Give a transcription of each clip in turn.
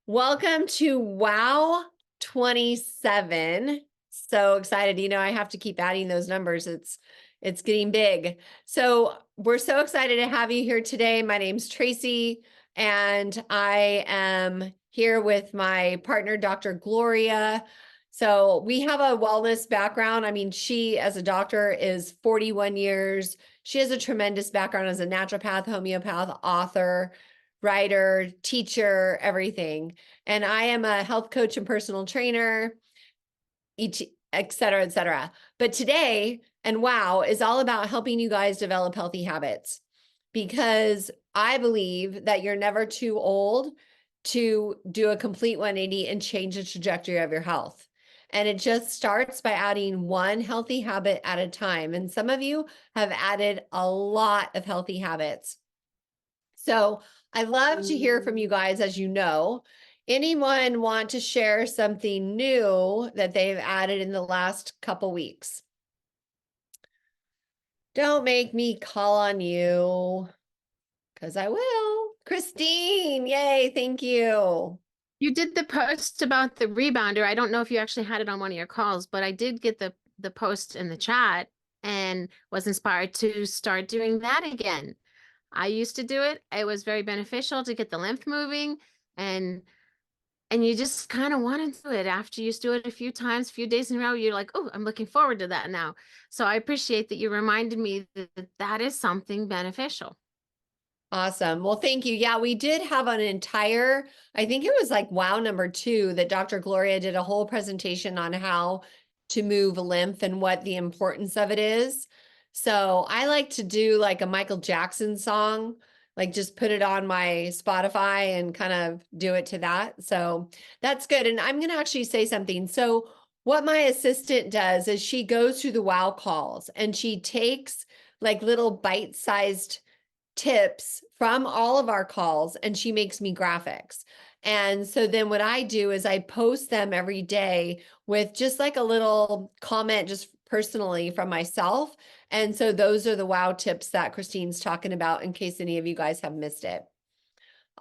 Welcome to WoW 27. So excited. I have to keep adding those numbers. It's getting big. So we're so excited to have you here today. My name's Tracy, and I am here with my partner, Dr. Gloria. So we have a wellness background. I mean, she as a doctor is 41 years. She has a tremendous background as a naturopath, homeopath, author, writer, teacher, everything. And I am a health coach and personal trainer, et cetera, et cetera. But today, and WoW is all about helping you guys develop healthy habits, because I believe that you're never too old to do a complete 180 and change the trajectory of your health. And it just starts by adding one healthy habit at a time. And some of you have added a lot of healthy habits. So I love to hear from you guys, as you know. Anyone want to share something new that they've added in the last couple weeks? Don't make me call on you, because I will. Christine, yay, thank you. You did the post about the rebounder. I don't know if you actually had it on one of your calls, but I did get the post in the chat and was inspired to start doing that again. I used to do it. It was very beneficial to get the lymph moving, and you just kind of want to do it after you do it a few times, a few days in a row. You're like, oh, I'm looking forward to that now. So I appreciate that you reminded me that that is something beneficial. Awesome. Well, thank you. Yeah, we did have an entire, I think it was like WoW number 2, that Dr. Gloria did a whole presentation on how to move lymph and what the importance of it is. So I like to do like a Michael Jackson song, like just put it on my Spotify and kind of do it to that. So that's good. And I'm going to actually say something. So what my assistant does is she goes through the WoW calls and she takes like little bite-sized tips from all of our calls, and she makes me graphics. And so then what I do is I post them every day with just like a little comment, just personally from myself. And so those are the WoW tips that Christine's talking about, in case any of you guys have missed it.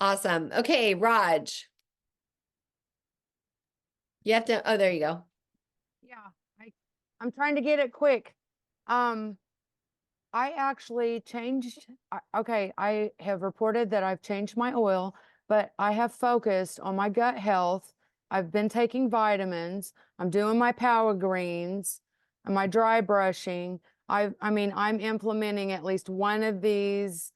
Awesome. Okay, Raj. You have to, oh, there you go. Yeah, I'm trying to get it quick. I actually changed. Okay, I have reported that I've changed my oil, but I have focused on my gut health. I've been taking vitamins. I'm doing my power greens and my dry brushing. I mean, I'm implementing at least one of these,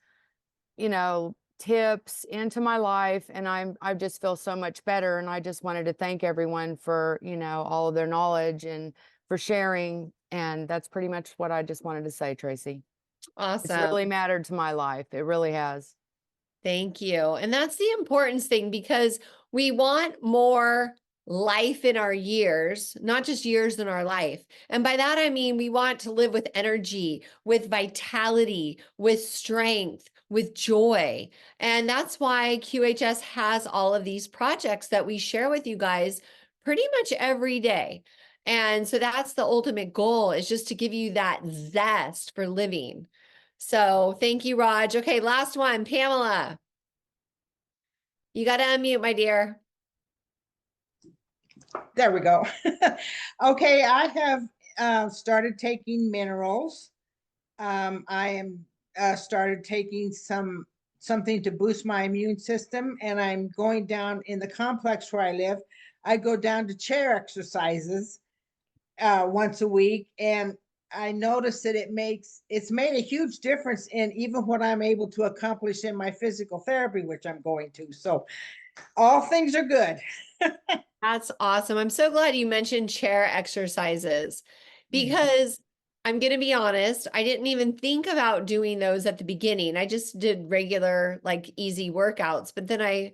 tips into my life, and I just feel so much better. And I just wanted to thank everyone for, all of their knowledge and for sharing. And that's pretty much what I just wanted to say, Tracy. It's Awesome. really mattered to my life. It really has. Thank you. And that's the importance thing, because we want more life in our years, not just years in our life. And by that, I mean, we want to live with energy, with vitality, with strength, with joy. And that's why QHS has all of these projects that we share with you guys pretty much every day. And so that's the ultimate goal, is just to give you that zest for living. So thank you, Raj. Okay, last one, Pamela. You got to unmute, my dear. There we go. Okay, I have started taking minerals. I am started taking something to boost my immune system, and I'm going down in the complex where I live. I go down to chair exercises once a week, and I noticed that it's made a huge difference in even what I'm able to accomplish in my physical therapy, which I'm going to. So all things are good. That's awesome. I'm so glad you mentioned chair exercises, because I'm going to be honest, I didn't even think about doing those at the beginning. I just did regular, like easy workouts, but then I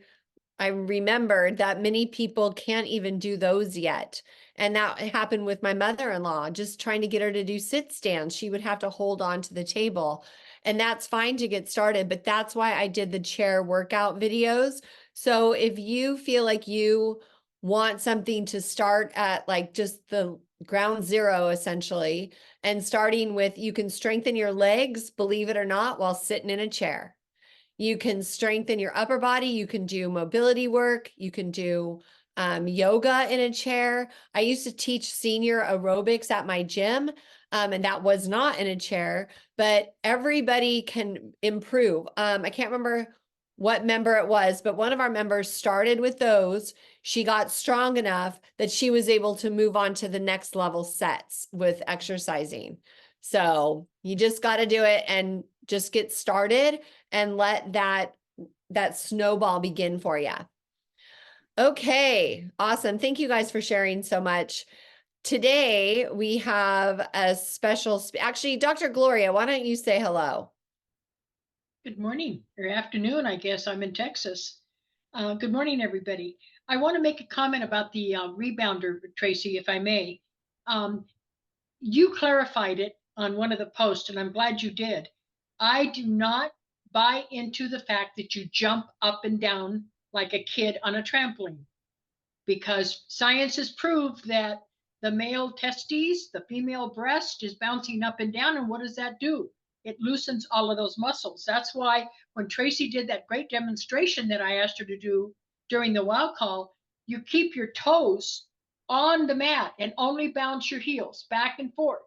remembered that many people can't even do those yet. And that happened with my mother-in-law, just trying to get her to do sit stands. She would have to hold on to the table. And that's fine to get started, but that's why I did the chair workout videos. So if you feel like you want something to start at like just the ground zero, essentially, and starting with, you can strengthen your legs, believe it or not, while sitting in a chair. You can strengthen your upper body. You can do mobility work. You can do yoga in a chair. I used to teach senior aerobics at my gym, and that was not in a chair, but everybody can improve. I can't remember what member it was, but one of our members started with those. She got strong enough that she was able to move on to the next level sets with exercising. So you just got to do it and just get started and let that snowball begin for you. Okay, awesome. Thank you guys for sharing so much. Today we have a special, actually, Dr. Gloria, why don't you say hello? Good morning or afternoon, I guess. I'm in Texas. Good morning, everybody. I want to make a comment about the rebounder, Tracy, if I may. You clarified it on one of the posts, and I'm glad you did. I do not buy into the fact that you jump up and down like a kid on a trampoline, because science has proved that the male testes, the female breast is bouncing up and down. And what does that do? It loosens all of those muscles. That's why when Tracy did that great demonstration that I asked her to do during the WoW call, you keep your toes on the mat and only bounce your heels back and forth.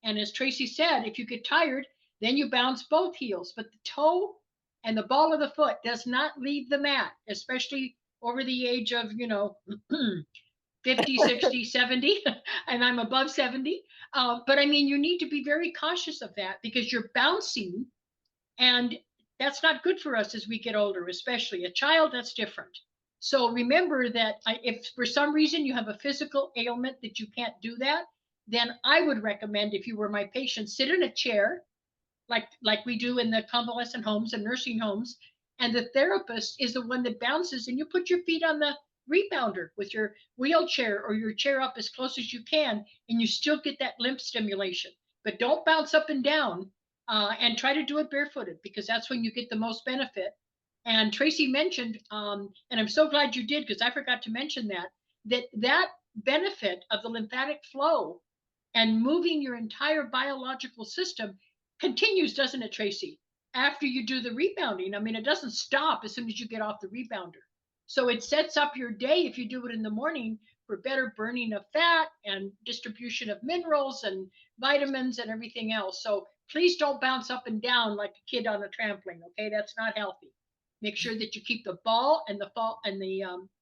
And as Tracy said, if you get tired, then you bounce both heels. But the toe and the ball of the foot does not leave the mat, especially over the age of, 50, 60, 70, and I'm above 70. But I mean, you need to be very cautious of that because you're bouncing, and that's not good for us as we get older, especially a child. That's different. So remember that if for some reason you have a physical ailment that you can't do that, then I would recommend, if you were my patient, sit in a chair like we do in the convalescent homes and nursing homes, and the therapist is the one that bounces, and you put your feet on the rebounder with your wheelchair or your chair up as close as you can, and you still get that lymph stimulation. But don't bounce up and down, and try to do it barefooted, because that's when you get the most benefit. And Tracy mentioned, and I'm so glad you did, because I forgot to mention that benefit of the lymphatic flow and moving your entire biological system continues, doesn't it, Tracy? After you do the rebounding, I mean, it doesn't stop as soon as you get off the rebounder. So it sets up your day, if you do it in the morning, for better burning of fat and distribution of minerals and vitamins and everything else. So please don't bounce up and down like a kid on a trampoline. Okay, that's not healthy. Make sure that you keep the ball and the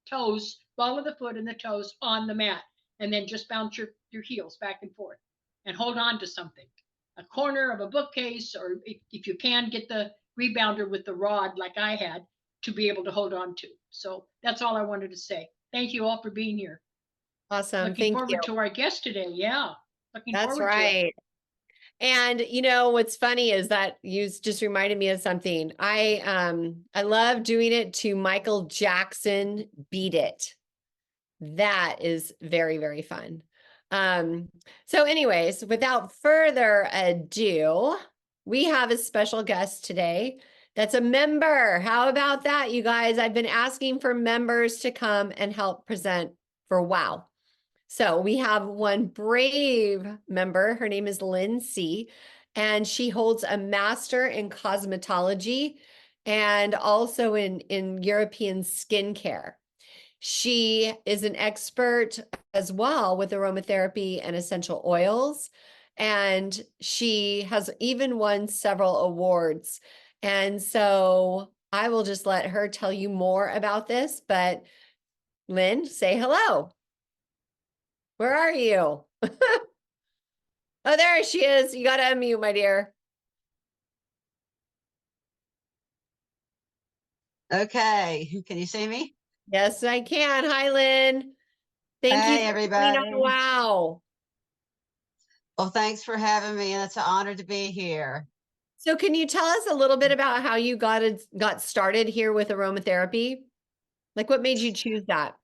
toes, ball of the foot and the toes on the mat, and then just bounce your heels back and forth and hold on to something, a corner of a bookcase, or if you can, get the rebounder with the rod like I had to be able to hold on to. So that's all I wanted to say. Thank you all for being here. Awesome. Looking Thank forward you. to our guest today. Yeah. Looking That's forward to it. right. And what's funny is that you just reminded me of something. I love doing it to Michael Jackson Beat It. That is very, very fun. So anyways, without further ado, we have a special guest today that's a member. How about that, you guys? I've been asking for members to come and help present for WoW. So we have one brave member. Her name is Lynn C, and she holds a master in cosmetology and also in European skincare. She is an expert as well with aromatherapy and essential oils, and she has even won several awards. And so I will just let her tell you more about this, but Lynn, say hello. Where are you? Oh, there she is. You got to unmute, my dear. Okay, can you see me? Yes, I can. Hi, Lynn. Thank Hey, you for coming everybody. on. Wow. Well, thanks for having me, and it's an honor to be here. So can you tell us a little bit about how you got started here with aromatherapy? Like what made you choose that?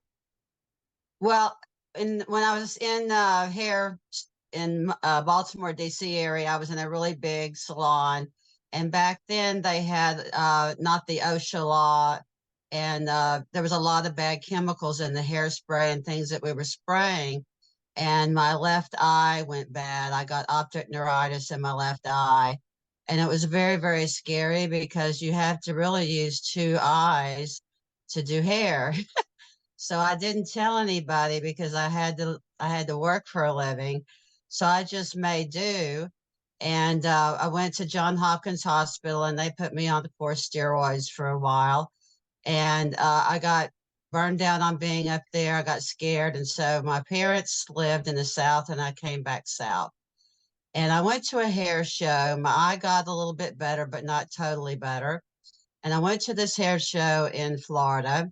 Well, when I was in here in Baltimore, DC area, I was in a really big salon, and back then they had not the OSHA law, and there was a lot of bad chemicals in the hairspray and things that we were spraying. And my left eye went bad. I got optic neuritis in my left eye. And it was very, very scary because you have to really use two eyes to do hair. So I didn't tell anybody because I had to work for a living. So I just made do. And I went to Johns Hopkins Hospital and they put me on the four steroids for a while. And I got burned out on being up there. I got scared. And so my parents lived in the South and I came back South. And I went to a hair show. My eye got a little bit better, but not totally better. And I went to this hair show in Florida.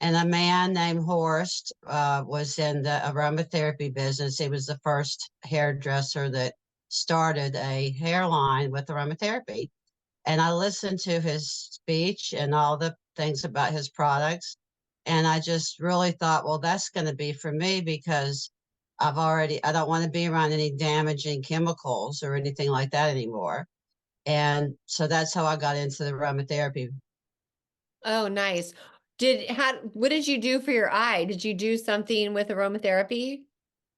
And a man named Horst was in the aromatherapy business. He was the first hairdresser that started a hairline with aromatherapy. And I listened to his speech and all the things about his products. And I just really thought, well, that's going to be for me because I don't want to be around any damaging chemicals or anything like that anymore. And so that's how I got into the aromatherapy. Oh, nice. What did you do for your eye? Did you do something with aromatherapy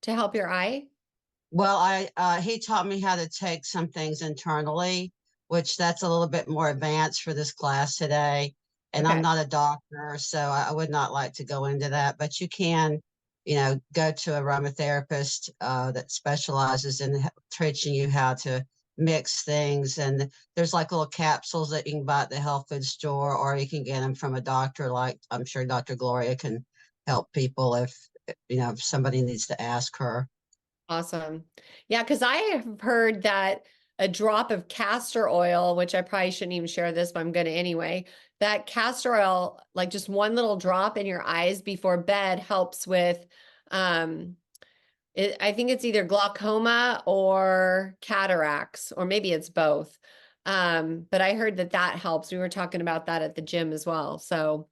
to help your eye? Well, he taught me how to take some things internally, which that's a little bit more advanced for this class today. And Okay. I'm not a doctor, so I would not like to go into that. But you can, you know, go to a aromatherapist that specializes in teaching you how to mix things. And there's like little capsules that you can buy at the health food store, or you can get them from a doctor. Like I'm sure Dr. Gloria can help people if somebody needs to ask her. Awesome. Yeah, because I have heard that a drop of castor oil, which I probably shouldn't even share this, but I'm going to anyway, that castor oil, like just one little drop in your eyes before bed helps with, I think it's either glaucoma or cataracts, or maybe it's both. But I heard that that helps. We were talking about that at the gym as well. So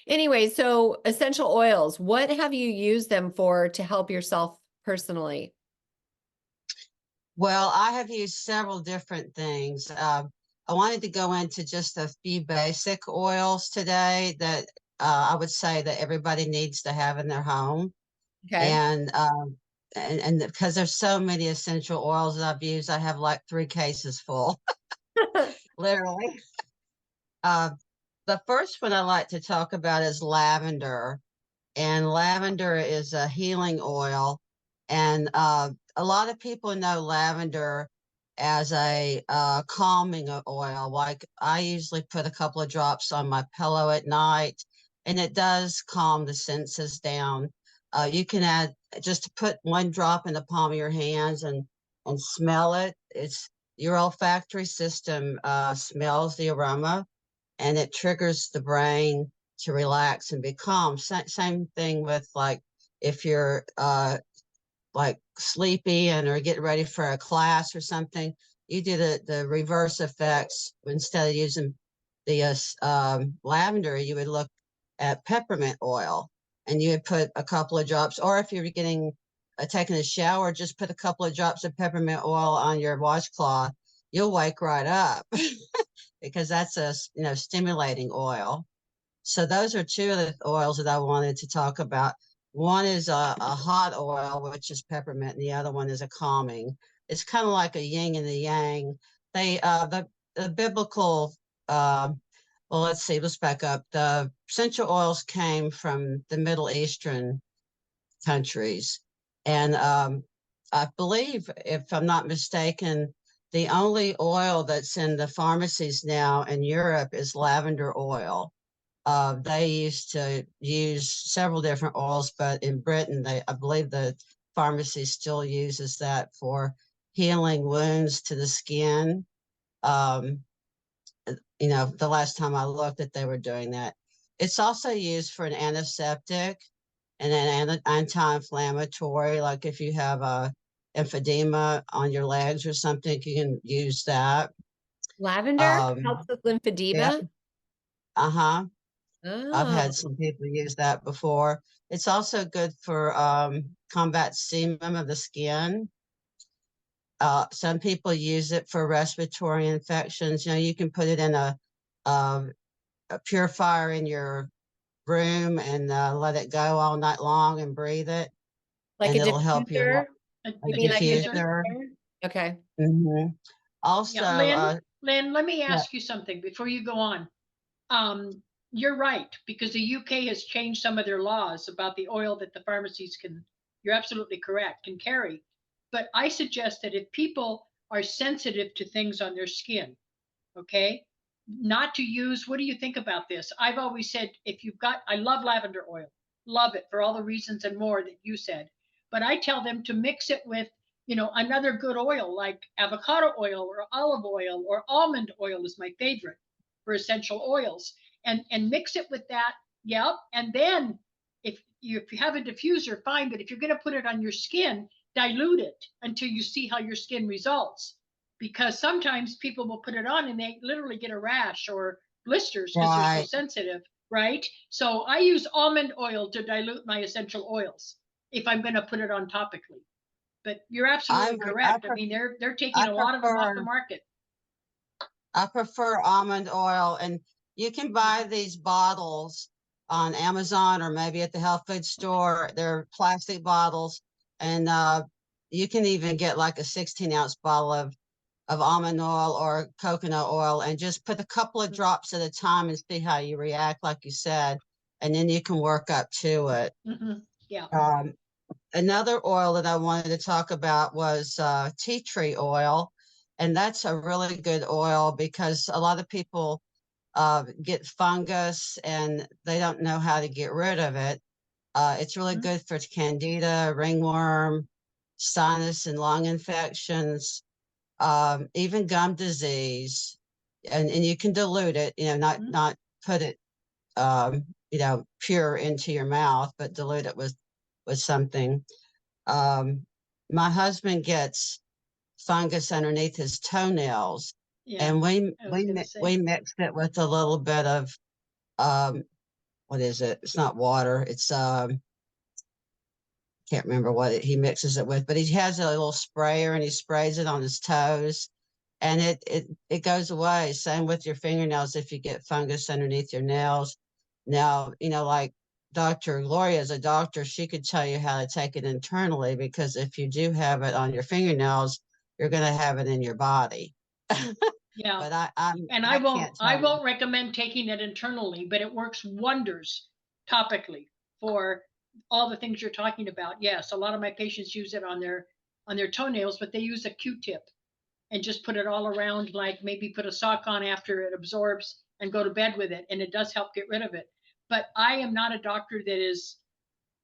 anyway, so essential oils, what have you used them for to help yourself personally? Well, I have used several different things. I wanted to go into just a few basic oils today that I would say that everybody needs to have in their home. Okay. And because there's so many essential oils that I've used, I have like 3 cases full, literally. Uh, the first one I like to talk about is lavender. And lavender is a healing oil. And a lot of people know lavender as a calming oil. Like I usually put a couple of drops on my pillow at night, and it does calm the senses down. You can add just to put one drop in the palm of your hands and smell it. It's your olfactory system smells the aroma, and it triggers the brain to relax and be calm. Same thing with like if you're like sleepy and or getting ready for a class or something, you do the reverse effects. Instead of using the lavender, you would look at peppermint oil and you would put a couple of drops, or if you're getting taking a shower, just put a couple of drops of peppermint oil on your washcloth. You'll wake right up because that's a stimulating oil. So those are two of the oils that I wanted to talk about. One is a hot oil, which is peppermint, and the other one is a calming. It's kind of like a yin and a yang. The biblical well, let's see, let's back up. The essential oils came from the Middle Eastern countries. And I believe, if I'm not mistaken, the only oil that's in the pharmacies now in Europe is lavender oil. They used to use several different oils, but in Britain, I believe the pharmacy still uses that for healing wounds to the skin. Um, the last time I looked that they were doing that. It's also used for an antiseptic and an anti-inflammatory, like if you have a emphysema on your legs or something, you can use that. Lavender helps with Yeah, lymphedema. uh-huh. I've Oh, had some people use that before. It's also good for combat sebum of the skin. Some people use it for respiratory infections. You can put it in a purifier in your room and let it go all night long and breathe it, like and a it'll help your diffuser? A a You mean like a diffuser. diffuser. diffuser? Okay. Mhm. Also, Yeah, Lynn, Lynn, let me Yeah. ask you something before you go on. You're right, because the UK has changed some of their laws about the oil that the pharmacies can, you're absolutely correct, can carry. But I suggest that if people are sensitive to things on their skin, okay, not to use, what do you think about this? I've always said, if you've got, I love lavender oil, love it for all the reasons and more that you said. But I tell them to mix it with, another good oil like avocado oil or olive oil or almond oil is my favorite for essential oils, and mix it with that. Yep. And then if you have a diffuser, fine. But if you're going to put it on your skin, dilute it until you see how your skin results, because sometimes people will put it on and they literally get a rash or blisters because they're so Right. sensitive, right? So I use almond oil to dilute my essential oils if I'm going to put it on topically. But you're absolutely correct. I mean, they're taking I a lot of them off the prefer market. I prefer almond oil, and you can buy these bottles on Amazon or maybe at the health food store. They're plastic bottles, and you can even get like a 16-ounce bottle of almond oil or coconut oil, and just put a couple of drops at a time and see how you react, like you said, and then you can work up to it. Mm-hmm. Yeah. Another oil that I wanted to talk about was tea tree oil. And that's a really good oil because a lot of people get fungus and they don't know how to get rid of it. It's really Mhm. good for candida, ringworm, sinus and lung infections, even gum disease. And you can dilute it, not put it, pure into your mouth, but dilute it with something. Um, my husband gets fungus underneath his toenails, Yeah. and we I was we going to mi- say. we mixed it with a little bit of um, what is it? It's not water. It's can't remember what he mixes it with, but he has a little sprayer and he sprays it on his toes, and it goes away. Same with your fingernails if you get fungus underneath your nails. Now, like Dr. Gloria is a doctor, she could tell you how to take it internally, because if you do have it on your fingernails, you're going to have it in your body. Yeah. But And I can't I tell you. won't recommend taking it internally, but it works wonders topically for all the things you're talking about. Yes, a lot of my patients use it on their toenails, but they use a Q-tip and just put it all around, like maybe put a sock on after it absorbs and go to bed with it, and it does help get rid of it. But I am not a doctor that is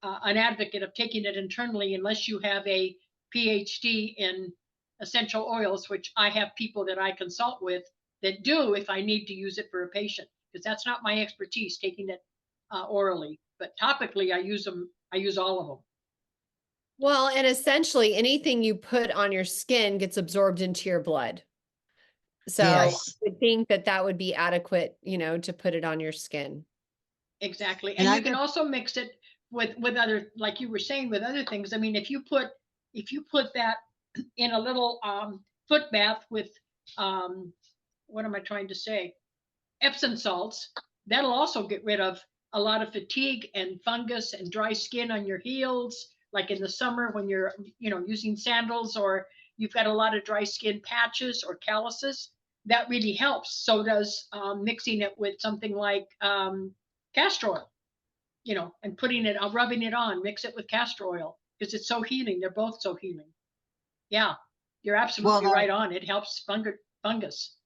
an advocate of taking it internally unless you have a PhD in essential oils, which I have people that I consult with that do if I need to use it for a patient, because that's not my expertise, taking it orally. But topically, I use them. I use all of them. Well, and essentially anything you put on your skin gets absorbed into your blood. So I Yes. would think that that would be adequate, to put it on your skin. Exactly. And And I you can just also mix it with other, like you were saying, with other things. I mean, if you put that in a little foot bath with what am I trying to say? Epsom salts, that'll also get rid of a lot of fatigue and fungus and dry skin on your heels, like in the summer when you're, using sandals, or you've got a lot of dry skin patches or calluses. That really helps. So does mixing it with something like castor oil, and putting it, rubbing it on, mix it with castor oil, because it's so healing. They're both so healing. Yeah, you're well, absolutely right on. It helps fungus.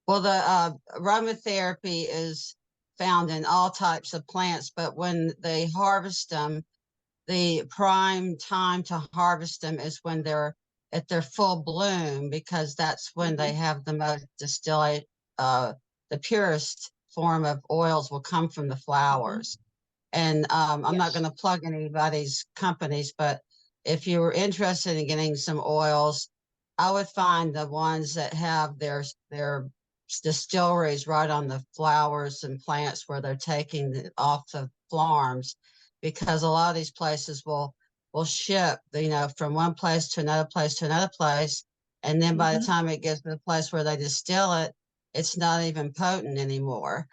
the aromatherapy is found in all types of plants, but when they harvest them, the prime time to harvest them is when they're at their full bloom, because that's when they have the most distillate. The purest form of oils will come from the flowers. And I'm not going Yes. to plug anybody's companies, but if you were interested in getting some oils, I would find the ones that have their distilleries right on the flowers and plants where they're taking it off the farms, because a lot of these places will ship, from one place to another place to another place, and then by the time it gets to the place where they distill it, it's not even potent anymore.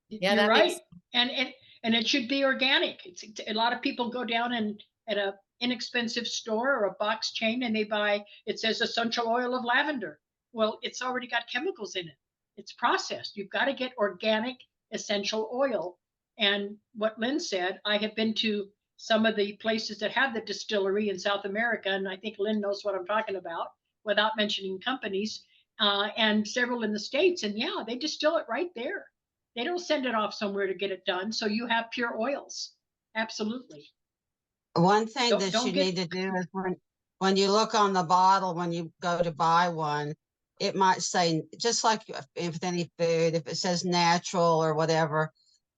Yeah, You're that makes, right. And it should be organic. It's a lot of people go down and at a inexpensive store or a box chain and they buy, it says essential oil of lavender. Well, it's already got chemicals in it. It's processed. You've got to get organic essential oil. And what Lynn said, I have been to some of the places that have the distillery in South America, and I think Lynn knows what I'm talking about without mentioning companies, and several in the States. And yeah, they distill it right there. They don't send it off somewhere to get it done. So you have pure oils. Absolutely. One thing that Don't you get need to do is when you look on the bottle, when you go to buy one, it might say, just like with any food, if it says natural or whatever,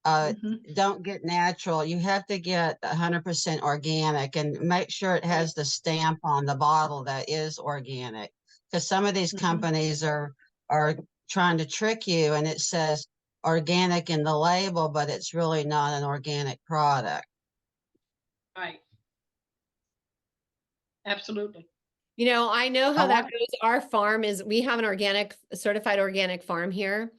Mhm. don't get natural. You have to get 100% organic, and make sure it has the stamp on the bottle that is organic. Because some of these Mhm. companies are trying to trick you, and it says organic in the label, but it's really not an organic product. Right. Absolutely. You know, I know I how that want goes. Our farm is, we have an organic, certified organic farm here.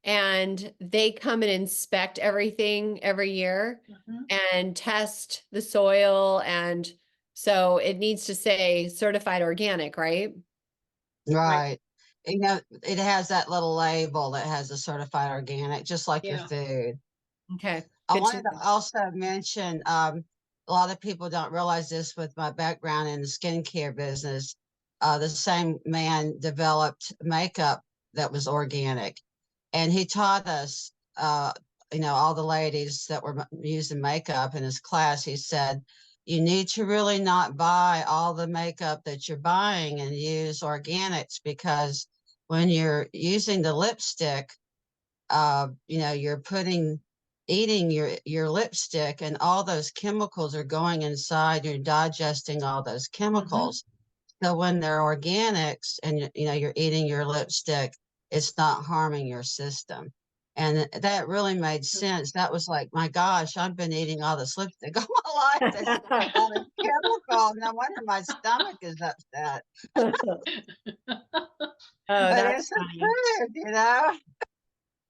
And they come and inspect everything every year Mhm. and test the soil. And so it needs to say certified organic, right? Right. You know, it has that little label that has a certified organic, just like your Yeah. food. Okay, I good to wanted to know. also mention, a lot of people don't realize this with my background in the skincare business. The same man developed makeup that was organic, and he taught us, all the ladies that were using makeup in his class. He said, you need to really not buy all the makeup that you're buying and use organics, because when you're using the lipstick, you're eating your lipstick, and all those chemicals are going inside. You're digesting all those Mhm. chemicals. So when they're organics and you're eating your lipstick, it's not harming your system. And that really made sense. That was like, my gosh, I've been eating all this lipstick all my life. There's all this chemical. No wonder my stomach is upset. Oh, But that's it's the funny. truth.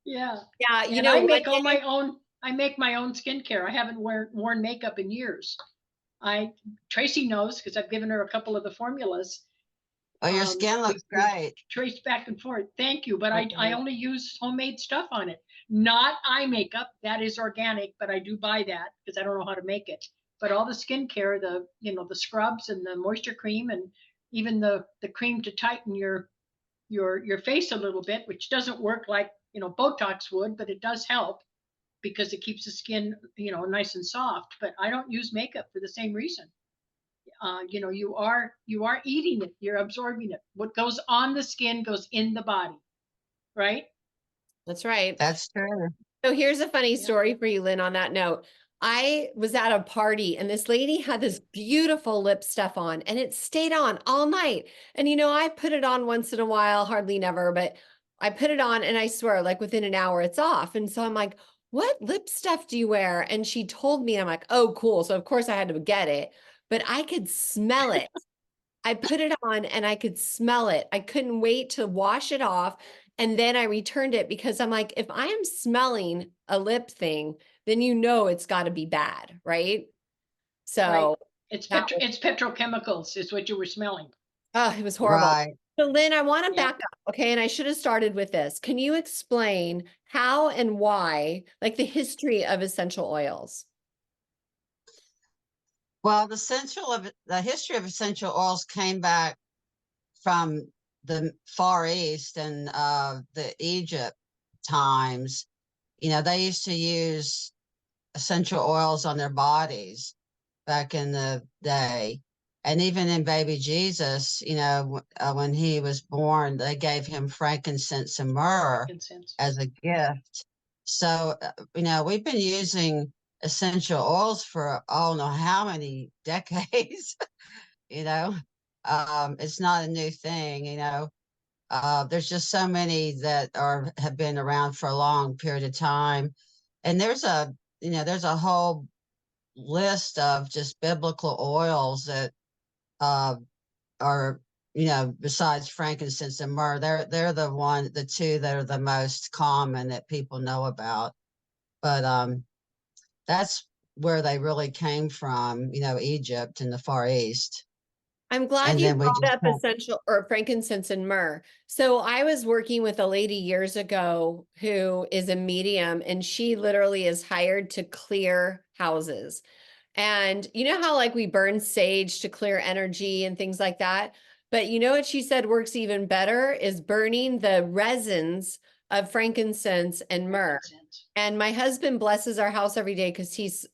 Yeah. Yeah, you And know, I one make all day, my own, I make my own skincare. I haven't worn makeup in years. Tracy knows because I've given her a couple of the formulas. Oh, your Um, skin we, looks we great. trace back and forth. Thank you. But I okay. only use homemade stuff on it, not eye makeup. That is organic, but I do buy that because I don't know how to make it. But all the skincare, the scrubs and the moisture cream, and even the cream to tighten your face a little bit, which doesn't work like Botox would, but it does help because it keeps the skin nice and soft. But I don't use makeup for the same reason. You are eating it, you're absorbing it. What goes on the skin goes in the body, right? That's right. That's true. So here's a funny Yeah. story for you, Lynn, on that note. I was at a party and this lady had this beautiful lip stuff on and it stayed on all night. And I put it on once in a while, hardly never, but I put it on and I swear, like within an hour, it's off. And so I'm like, what lip stuff do you wear? And she told me, and I'm like, oh, cool. So of course I had to get it, but I could smell it. I put it on and I could smell it. I couldn't wait to wash it off. And then I returned it because I'm like, if I am smelling a lip thing, then it's got to be bad, right? Right. So It's that was, it's petrochemicals is what you were smelling. oh, it was horrible. Right. So Lynn, I want to Yeah. back up, okay? And I should have started with this. Can you explain how and why, like the history of essential oils? Well, the history of essential oils came back from the Far East and the Egypt times. They used to use essential oils on their bodies back in the day. And even in baby Jesus, when he was born, they gave him frankincense and myrrh Incense. as a gift. So, we've been using essential oils for I don't know how many decades. you know, it's not a new thing. There's just so many that have been around for a long period of time, and there's a whole list of just biblical oils that uh, are besides frankincense and myrrh. They're the two that are the most common that people know about. But that's where they really came from. Egypt and the Far East. I'm glad And you then we brought just up essential or frankincense and myrrh. So I was working with a lady years ago who is a medium, and she literally is hired to clear houses. And you know how like we burn sage to clear energy and things like that? But you know what she said works even better is burning the resins of frankincense and myrrh. Frankincense. And my husband blesses our house every day because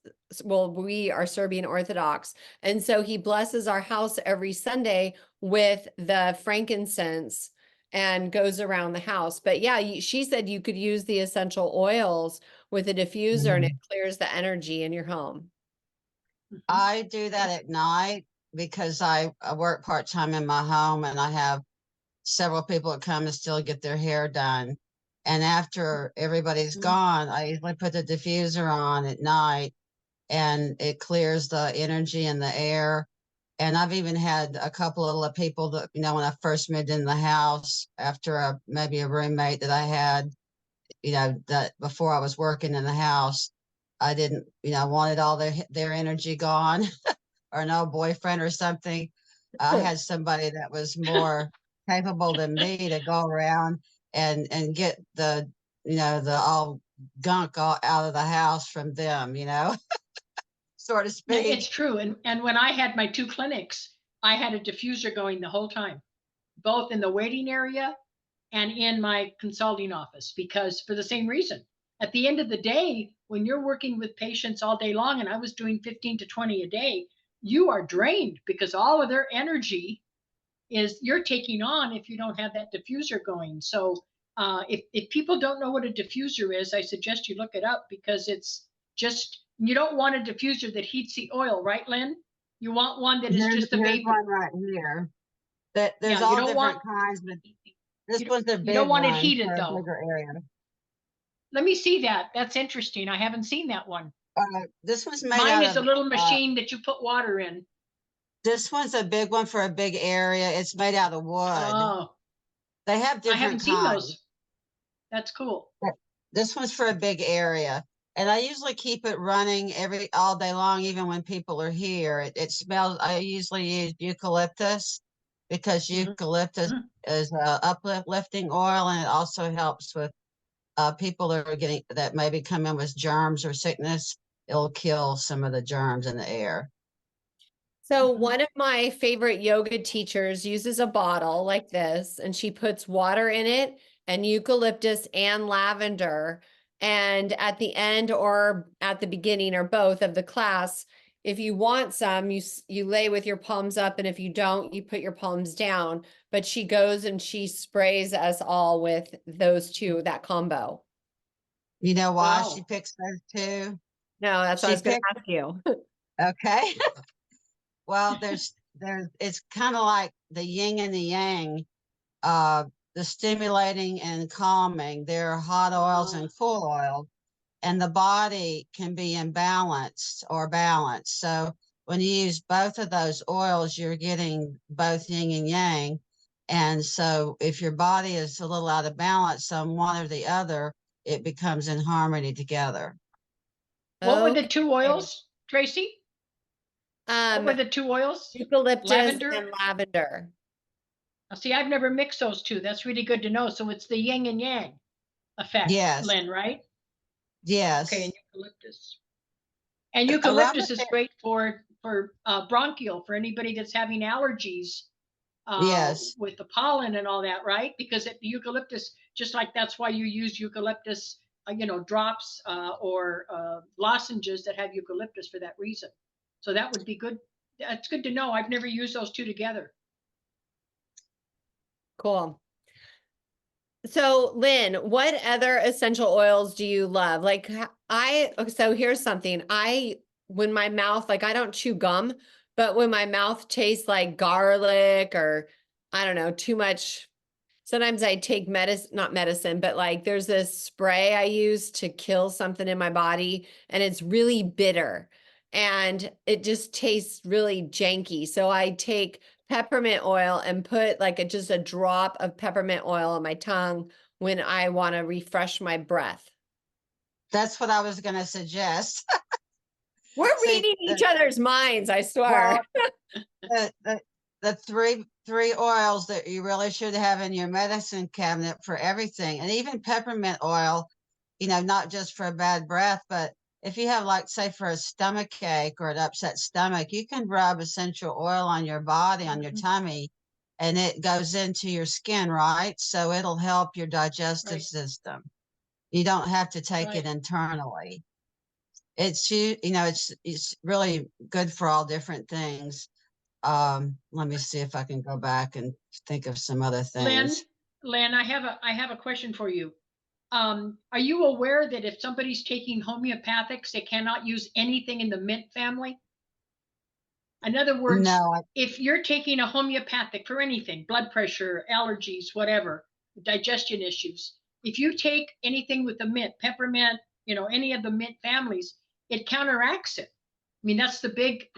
well, we are Serbian Orthodox. And so he blesses our house every Sunday with the frankincense and goes around the house. But yeah, she said you could use the essential oils with a diffuser and it clears the energy in your home. Mhm. I do that at night because I work part-time in my home and I have several people that come and still get their hair done. And after everybody's Mhm. gone, I usually put the diffuser on at night and it clears the energy in the air. And I've even had a couple of people that, you know, when I first moved in the house after maybe a roommate that I had, you know, that before I was working in the house, I didn't, you know, wanted all their energy gone or no boyfriend or something. I had somebody that was more capable than me to go around and get the, you know, the all gunk all out of the house from them, you know, so to Yeah, speak. it's true. And when I had my 2 clinics, I had a diffuser going the whole time, both in the waiting area and in my consulting office, because for the same reason. At the end of the day, when you're working with patients all day long, and I was doing 15 to 20 a day, you are drained because all of their energy is you're taking on if you don't have that diffuser going. So if people don't know what a diffuser is, I suggest you look it up because it's just, you don't want a diffuser that heats the oil, right, Lynn? You want one that is just the Here's vapor. one right here. That there's Yeah, you all don't different want kinds, but this you, one's a you don't big want it one heated for a though. bigger area. Let me see that. That's interesting. I haven't seen that one. This one's made Mine out is a of little machine that you put water in. this one's a big one for a big area. It's made out of wood. Oh, They have I haven't different seen kinds. those. That's cool. This one's for a big area. And I usually keep it running all day long, even when people are here. It smells. I usually use eucalyptus because Mhm. eucalyptus is a uplifting oil, and it also helps with people that maybe come in with germs or sickness. It'll kill some of the germs in the air. So Mhm. one of my favorite yoga teachers uses a bottle like this, and she puts water in it and eucalyptus and lavender. And at the end or at the beginning or both of the class, if you want some, you lay with your palms up, and if you don't, you put your palms down. But she goes and she sprays us all with those two, that combo. You know why she Wow. picks those two? No, that's what I She was going picked, to ask you. okay. Well, it's kind of like the yin and the yang, uh, the stimulating and calming. There are hot oils and cool oils, and the body can be imbalanced or balanced. So when you use both of those oils, you're getting both yin and yang. And so if your body is a little out of balance on one or the other, it becomes in harmony together. What were the Okay. 2 oils, Tracy? What were Um, the 2 oils? Eucalyptus Lavender? and lavender. Now, see, I've never mixed those two. That's really good to know. So it's the yin and yang effect, Yes, Lynn, right? Okay, yes. and eucalyptus. And eucalyptus is Aromatherapy, great for bronchial for anybody that's having allergies yes. with the pollen and all that, right? Because the eucalyptus, just like that's why you use eucalyptus, drops or lozenges that have eucalyptus for that reason. So that would be good. That's good to know. I've never used those two together. Cool. So, Lynn, what other essential oils do you love? Like so here's something. When my mouth, like I don't chew gum, but when my mouth tastes like garlic or I don't know, too much, sometimes I take medicine, not medicine, but like there's this spray I use to kill something in my body and it's really bitter and it just tastes really janky. So I take peppermint oil and put like just a drop of peppermint oil on my tongue when I want to refresh my breath. That's what I was going to suggest. We're See, reading each other's minds, I swear. well, the three oils that you really should have in your medicine cabinet for everything. And even peppermint oil, not just for a bad breath, but if you have, like, say, for a stomach ache or an upset stomach, you can rub essential oil on your body, on your tummy, and it goes into your skin, right? So it'll help your digestive Right. system. You don't have to take Right. it internally. It's really good for all different things. Let me see if I can go back and think of some other Lynn, things. I have a question for you. Are you aware that if somebody's taking homeopathics, they cannot use anything in the mint family? In other words, No, if you're taking a homeopathic for anything, blood pressure, allergies, whatever, digestion issues, if you take anything with the mint, peppermint, any of the mint families, it counteracts it. I mean, that's the big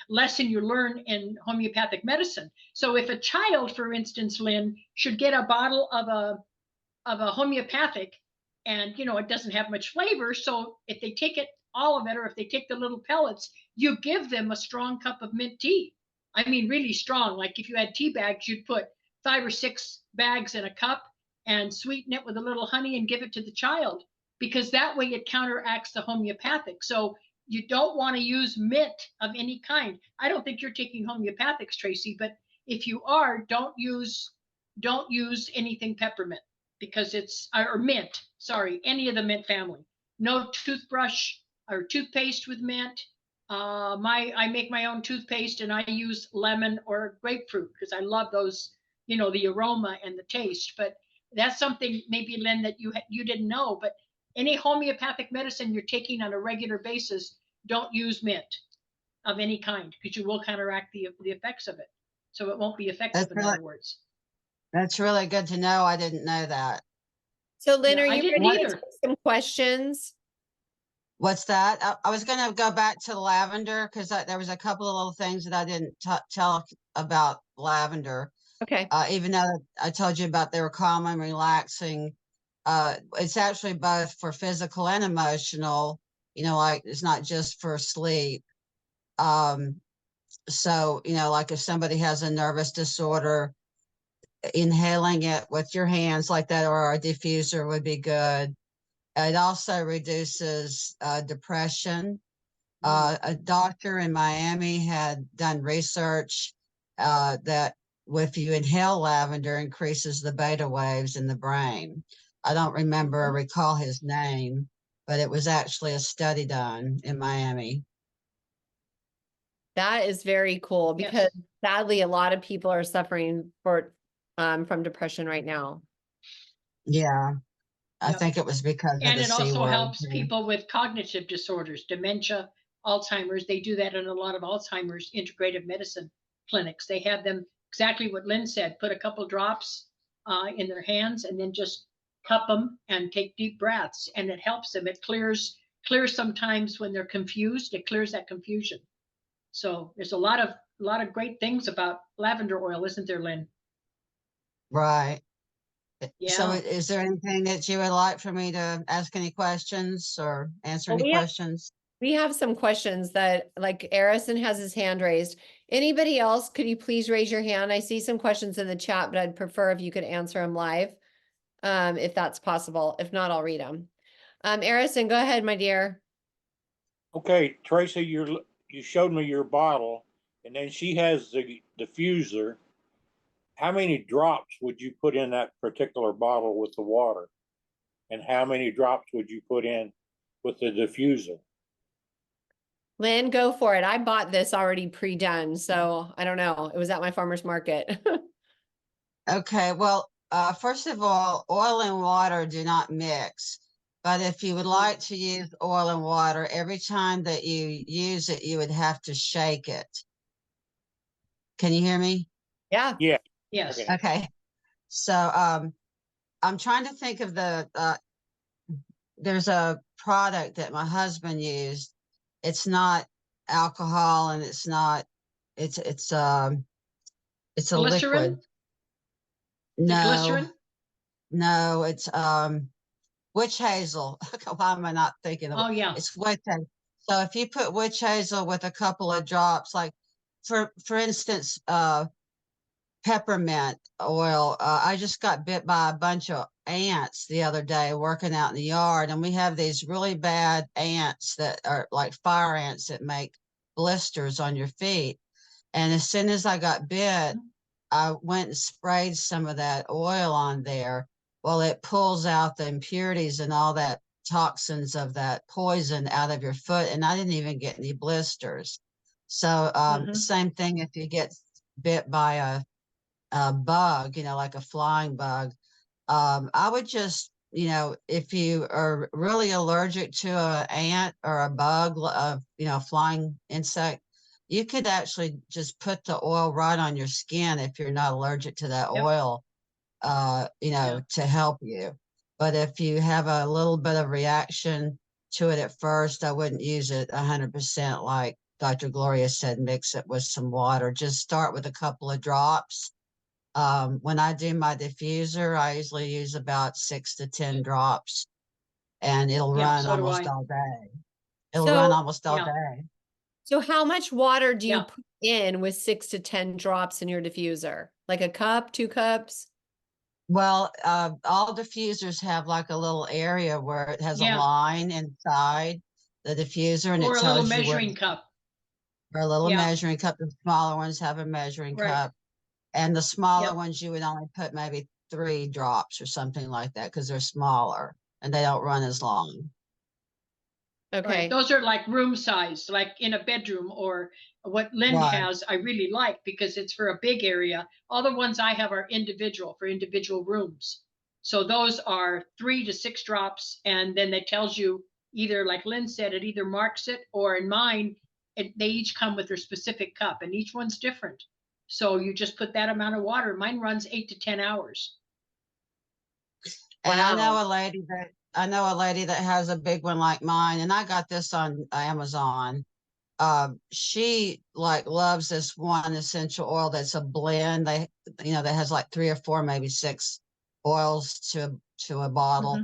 lesson you learn in homeopathic medicine. So if a child, for instance, Lynn, should get a bottle of a homeopathic, and it doesn't have much flavor, so if they take it, all of it, or if they take the little pellets, you give them a strong cup of mint tea. I mean, really strong. Like if you had tea bags, you'd put 5 or 6 bags in a cup and sweeten it with a little honey and give it to the child, because that way it counteracts the homeopathic. So you don't want to use mint of any kind. I don't think you're taking homeopathics, Tracy, but if you are, don't use anything peppermint, because it's, or mint, sorry, any of the mint family. No toothbrush or toothpaste with mint. I make my own toothpaste, and I use lemon or grapefruit because I love those, the aroma and the taste. But that's something maybe, Lynn, that you didn't know. But any homeopathic medicine you're taking on a regular basis, don't use mint of any kind, because you will counteract the effects of it. So it won't be effective, in other words. that's really good to know. I didn't know that. So Lynn, Yeah, are I you didn't ready to either. take some questions? What's that? I was going to go back to lavender because there was a couple of little things that I didn't tell about lavender. Okay. Even though I told you about they were calm and relaxing, it's actually both for physical and emotional. Like it's not just for sleep. So like if somebody has a nervous disorder, inhaling it with your hands like that or a diffuser would be good. It also reduces depression. A doctor in Miami had done research that if you inhale lavender, increases the beta waves in the brain. I don't remember or recall his name, but it was actually a study done in Miami. That is very cool, because Yes. sadly, a lot of people are suffering from depression right now. Yeah, I Yep. think it was because of And the it C also word. helps people with cognitive disorders, dementia, Alzheimer's. They do that in a lot of Alzheimer's integrative medicine clinics. They have them exactly what Lynn said, put a couple drops in their hands and then just cup them and take deep breaths, and it helps them. It clears sometimes when they're confused. It clears that confusion. So there's a lot of great things about lavender oil, isn't there, Lynn? Right. So Yeah. is there anything that you would like for me to ask any questions or answer Well, any questions? we have some questions that, like, Arison has his hand raised. Anybody else, could you please raise your hand? I see some questions in the chat, but I'd prefer if you could answer them live, if that's possible. If not, I'll read them. Arison, go ahead, my dear. Okay, Tracy, you showed me your bottle, and then she has the diffuser. How many drops would you put in that particular bottle with the water? And how many drops would you put in with the diffuser? Lynn, go for it. I bought this already pre-done, so I don't know. It was at my farmer's market. Okay, well, first of all, oil and water do not mix. But if you would like to use oil and water, every time that you use it, you would have to shake it. Can you hear me? Yeah. Yeah. Yes. Okay. Okay. So I'm trying to think of there's a product that my husband used. It's not alcohol and it's a Glycerin? liquid. The No, glycerin? no, it's witch hazel. Why am I not thinking of it? Oh yeah. It's witch hazel. So if you put witch hazel with a couple of drops, like for instance, peppermint oil. I just got bit by a bunch of ants the other day working out in the yard, and we have these really bad ants that are like fire ants that make blisters on your feet. And as soon as I got bit, I went and sprayed some of that oil on there. Well, it pulls out the impurities and all that toxins of that poison out of your foot, and I didn't even get any blisters. So same thing if you get bit by a bug, like a flying bug. I would just, if you are really allergic to an ant or a bug, flying insect, you could actually just put the oil right on your skin if you're not allergic to that oil, to help you. But if you have a little bit of reaction to it at first, I wouldn't use it 100% like Dr. Gloria said, mix it with some water. Just start with a couple of drops. When I do my diffuser, I usually use about 6 to 10 drops, and it'll Yeah, run so do almost I. all day. It'll run So, almost all Yeah. day. so how much water do you Yeah. put in with 6 to 10 drops in your diffuser? Like a cup, 2 cups? Well, all diffusers have like a little area where it has a Yeah. line inside the diffuser, and Or it a little tells you where, measuring cup. or a little Yeah. measuring cup. The smaller ones have a measuring Right. cup, and the smaller Yep. ones you would only put maybe 3 drops or something like that because they're smaller and they don't run as long. Okay. Right. Those are like room size, like in a bedroom, or what Lynn Right. has, I really like because it's for a big area. All the ones I have are individual for individual rooms. So those are 3 to 6 drops. And then it tells you either, like Lynn said, it either marks it, or in mine, they each come with their specific cup and each one's different. So you just put that amount of water. Mine runs 8 to 10 hours. And I know Wow. a lady that has a big one like mine, and I got this on Amazon. She like loves this one essential oil that's a blend. That has like 3 or 4, maybe 6 oils to a bottle,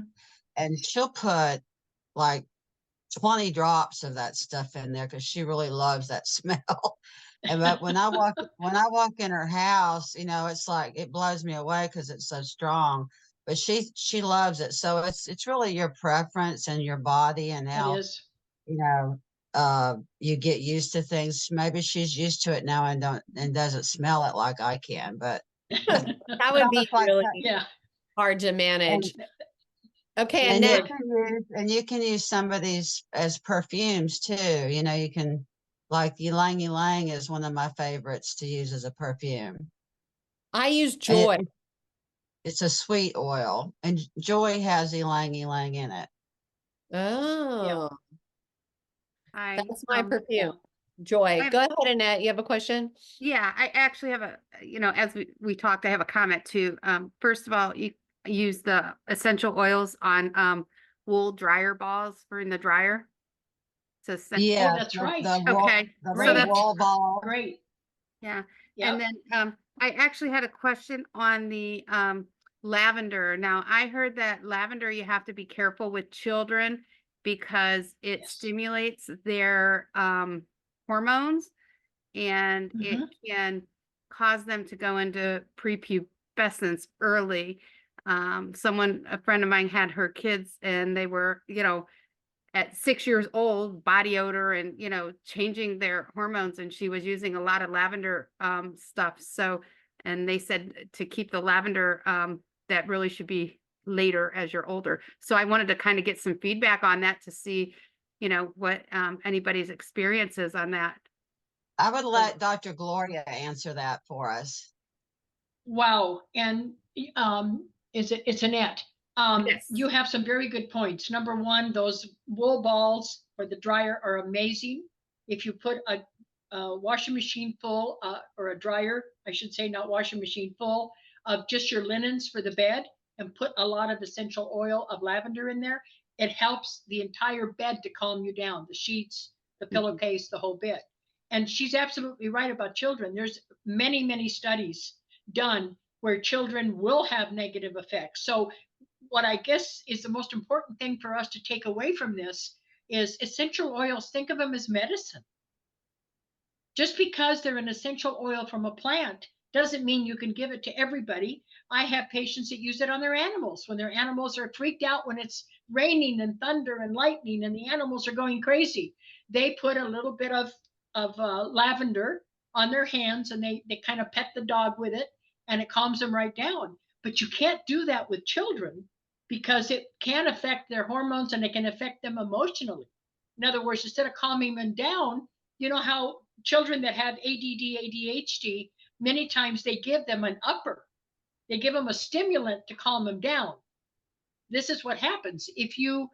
and she'll put like 20 drops of that stuff in there because she really loves that smell. But when I walk in her house, it's like it blows me away because it's so strong. But she loves it. So it's really your preference and your body and It how is. you get used to things. Maybe she's used to it now and doesn't smell it like I can. But That would be almost like really Yeah. hard to manage. and, Okay, It and now would. you can use some of these as perfumes too. You can, like ylang ylang is one of my favorites to use as a perfume. I use And Joy. it's a sweet oil, and Joy has ylang ylang in it. Oh, I, that's my Yeah. perfume. Joy. I- Go ahead, Annette. You have a question? yeah, I actually have as we talked, I have a comment too. First of all, you use the essential oils on wool dryer balls for in the dryer. So Yeah, Oh, that's right. okay, the so Great. little wall ball. Great. yeah. Yep. And then I actually had a question on the lavender. Now, I heard that lavender you have to be careful with children because it Yes. stimulates their hormones, and it can cause them to go into prepubescence early. A friend of mine had her kids and they were, at 6 years old, body odor and, changing their hormones. And she was using a lot of lavender stuff. So, and they said to keep the lavender, that really should be later as you're older. So I wanted to kind of get some feedback on that to see, what anybody's experience is on that. I would let Dr. Gloria answer that for us. Wow. And it's Annette. Yes. You have some very good points. Number one, those wool balls for the dryer are amazing. If you put a washing machine full, or a dryer, I should say, not washing machine full, of just your linens for the bed, and put a lot of essential oil of lavender in there, it helps the entire bed to calm you down, the sheets, the pillowcase, the whole bit. And she's absolutely right about children. There's many, many studies done where children will have negative effects. So what I guess is the most important thing for us to take away from this is essential oils. Think of them as medicine. Just because they're an essential oil from a plant doesn't mean you can give it to everybody. I have patients that use it on their animals when their animals are freaked out when it's raining and thunder and lightning and the animals are going crazy. They put a little bit of lavender on their hands and they kind of pet the dog with it and it calms them right down. But you can't do that with children because it can affect their hormones and it can affect them emotionally. In other words, instead of calming them down, you know how children that have ADD, ADHD, many times they give them an upper. They give them a stimulant to calm them down. This is what happens. If you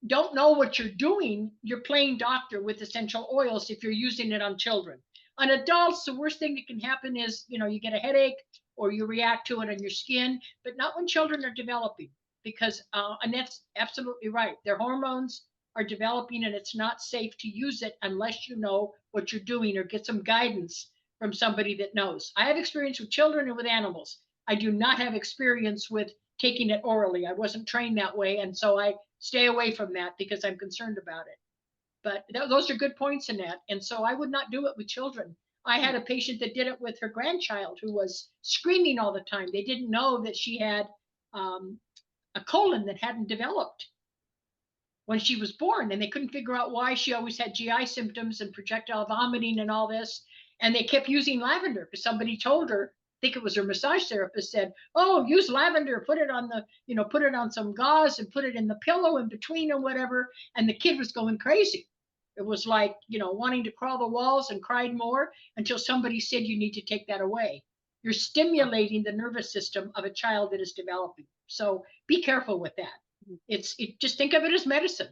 don't know what you're doing, you're playing doctor with essential oils if you're using it on children. On adults, the worst thing that can happen is, you get a headache or you react to it on your skin, but not when children are developing because, and that's absolutely right. Their hormones are developing and it's not safe to use it unless you know what you're doing or get some guidance from somebody that knows. I have experience with children and with animals. I do not have experience with taking it orally. I wasn't trained that way. And so I stay away from that because I'm concerned about it. But those are good points, Annette. And so I would not do it with children. I had a patient that did it with her grandchild who was screaming all the time. They didn't know that she had a colon that hadn't developed when she was born, and they couldn't figure out why she always had GI symptoms and projectile vomiting and all this. And they kept using lavender because somebody told her, I think it was her massage therapist, said, "Oh, use lavender, put it on put it on some gauze and put it in the pillow in between or whatever." And the kid was going crazy. It was like, wanting to crawl the walls and cried more until somebody said, "You need to take that away. You're stimulating the nervous system of a child that is developing." So be careful with that. Just think of it as medicine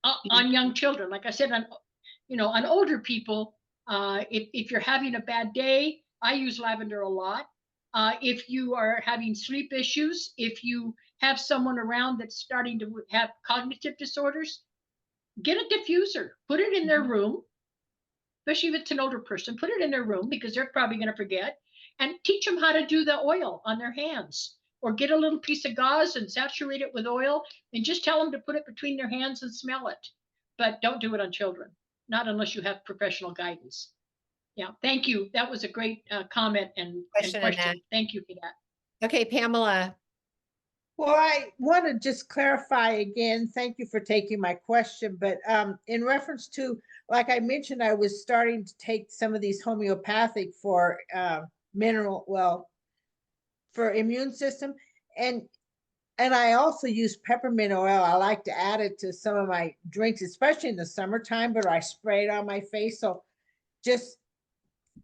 on young children. Like I said, on older people, if you're having a bad day, I use lavender a lot. If you are having sleep issues, if you have someone around that's starting to have cognitive disorders, get a diffuser, put it in their room, especially if it's an older person, put it in their room because they're probably going to forget, and teach them how to do the oil on their hands. Or get a little piece of gauze and saturate it with oil and just tell them to put it between their hands and smell it. But don't do it on children, not unless you have professional guidance. Yeah, thank you. That was a great comment and question. Thank you for that. Okay, Pamela. Well, I want to just clarify again, thank you for taking my question, but in reference to, like I mentioned, I was starting to take some of these homeopathic for for immune system. And I also use peppermint oil. I like to add it to some of my drinks, especially in the summertime, but I spray it on my face. So just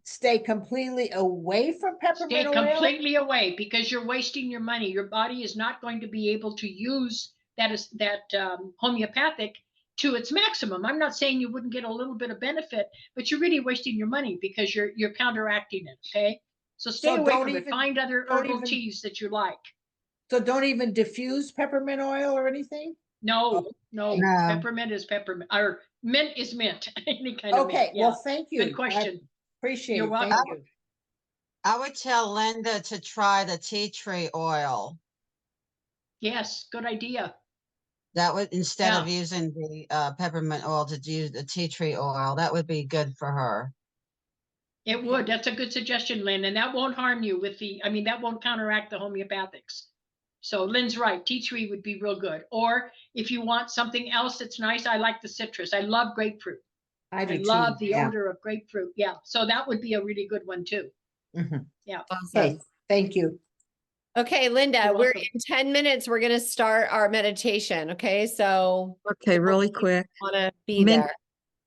stay completely away from peppermint oil. Stay completely away because you're wasting your money. Your body is not going to be able to use that homeopathic to its maximum. I'm not saying you wouldn't get a little bit of benefit, but you're really wasting your money because you're counteracting it. Okay. So stay away from it. Find other herbal teas that you like. So don't even diffuse peppermint oil or anything? No. Peppermint is peppermint, or mint is mint. Any kind of mint. Okay, well, thank you. Good question. Appreciate You're it. welcome. Thank you. I would tell Linda to try the tea tree oil. Yes, good idea. That would, instead of using the peppermint oil, to use the tea tree oil. That would be good for her. It would. That's a good suggestion, Lynn. And that won't harm you that won't counteract the homeopathics. So Lynn's right. Tea tree would be real good. Or if you want something else that's nice, I like the citrus. I love grapefruit. I love the odor of grapefruit. Yeah. So that would be a really good one too. Mm-hmm. Yeah. Awesome. Okay. Thank you. Okay, Linda, we're in 10 minutes. We're going to start our meditation. Okay. So. Okay, really quick. Want to be there.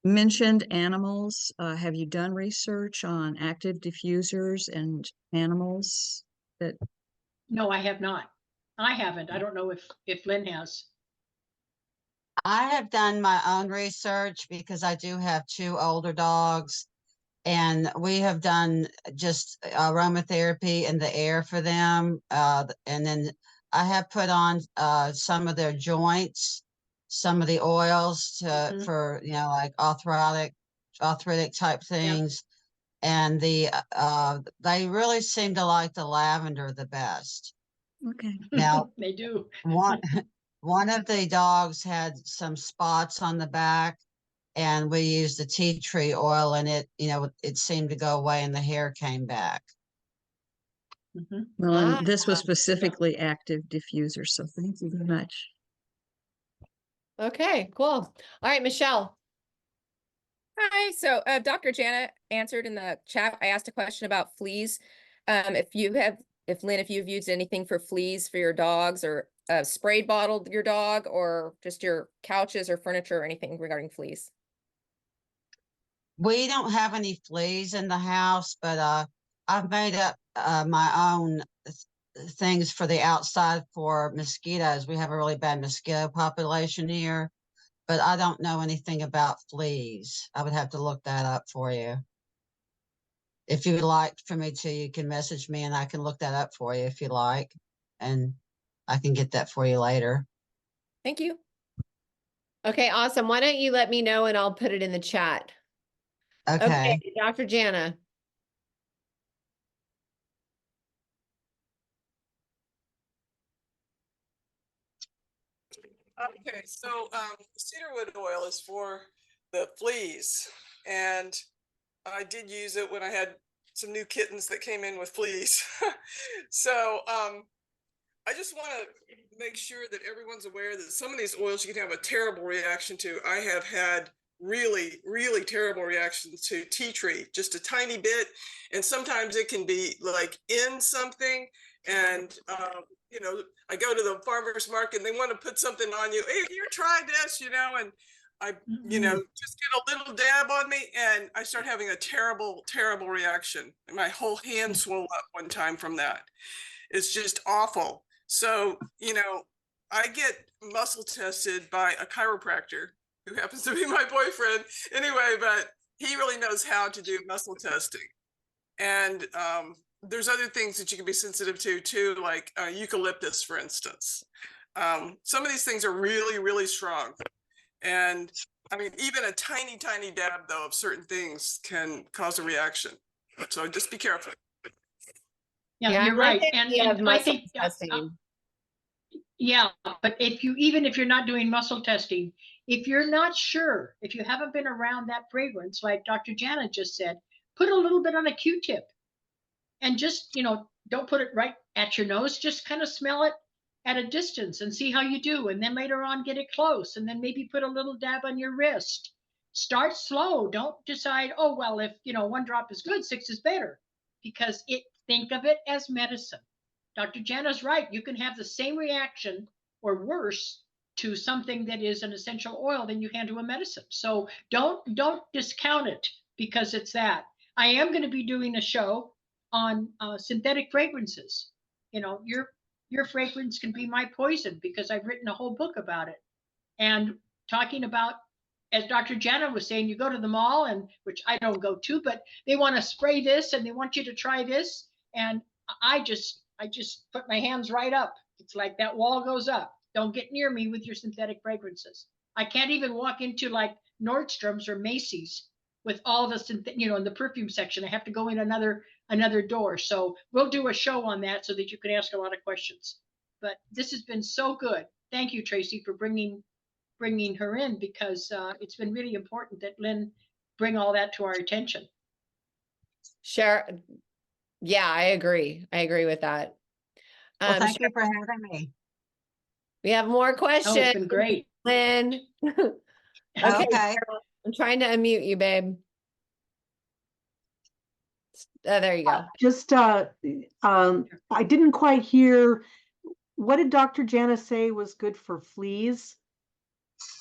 Mentioned animals. Have you done research on active diffusers and animals that? No, I have not. I haven't. I don't know if Lynn has. I have done my own research because I do have 2 older dogs, and we have done just aromatherapy in the air for them. And then I have put on some of their joints, some of the oils for, like arthritic type things. Yep. And they really seem to like the lavender the best. Okay. Now they do. One of the dogs had some spots on the back, and we used the tea tree oil, and it, it seemed to go away and the hair came back. Mhm. Well, Ah, and this was specifically active diffuser, so thank you very much. okay, cool. All right, Michelle. Hi, so Dr. Jana answered in the chat. I asked a question about fleas. If Lynn, if you've used anything for fleas for your dogs, or sprayed bottled your dog, or just your couches or furniture or anything regarding fleas. We don't have any fleas in the house, but I've made up my own things for the outside for mosquitoes. We have a really bad mosquito population here, but I don't know anything about fleas. I would have to look that up for you. If you would like for me to, you can message me and I can look that up for you if you like, and I can get that for you later. Thank you. Okay, awesome. Why don't you let me know and I'll put it in the chat. Okay. Okay, Dr. Jana. Okay, so cedarwood oil is for the fleas, and I did use it when I had some new kittens that came in with fleas. So I just want to make sure that everyone's aware that some of these oils you can have a terrible reaction to. I have had really, really terrible reactions to tea tree, just a tiny bit, and sometimes it can be like in something, and I go to the farmer's market and they want to put something on you. Hey, here, try this, and I, just get a little dab on me and I start having a terrible, terrible reaction. And my whole hand swelled up one time from that. It's just awful. So, I get muscle tested by a chiropractor who happens to be my boyfriend anyway, but he really knows how to do muscle testing. And there's other things that you can be sensitive to too, like eucalyptus, for instance. Some of these things are really, really strong. And I mean, even a tiny, tiny dab though of certain things can cause a reaction. So just be careful. Yeah, you're right. And I muscle think, testing. yeah, but even if you're not doing muscle testing, if you're not sure, if you haven't been around that fragrance, like Dr. Janet just said, put a little bit on a Q-tip and just, don't put it right at your nose, just kind of smell it at a distance and see how you do. And then later on, get it close and then maybe put a little dab on your wrist. Start slow. Don't decide, oh, well, if, 1 drop is good, 6 is better, because think of it as medicine. Dr. Jana's right. You can have the same reaction or worse to something that is an essential oil than you can to a medicine. So don't discount it because it's that. I am going to be doing a show on synthetic fragrances. Your fragrance can be my poison because I've written a whole book about it. And talking about, as Dr. Jana was saying, you go to the mall, and which I don't go to, but they want to spray this and they want you to try this. And I just put my hands right up. It's like that wall goes up. Don't get near me with your synthetic fragrances. I can't even walk into like Nordstrom's or Macy's with all the, in the perfume section. I have to go in another door. So we'll do a show on that so that you can ask a lot of questions. But this has been so good. Thank you, Tracy, for bringing her in, because it's been really important that Lynn bring all that to our attention. Sure. Yeah, I agree. I agree with that. Well, thank you for having me. We have more questions. Oh, it's been great. Lynn. Okay. Carol, I'm trying to unmute you, babe. There you go. I didn't quite hear, what did Dr. Jana say was good for fleas?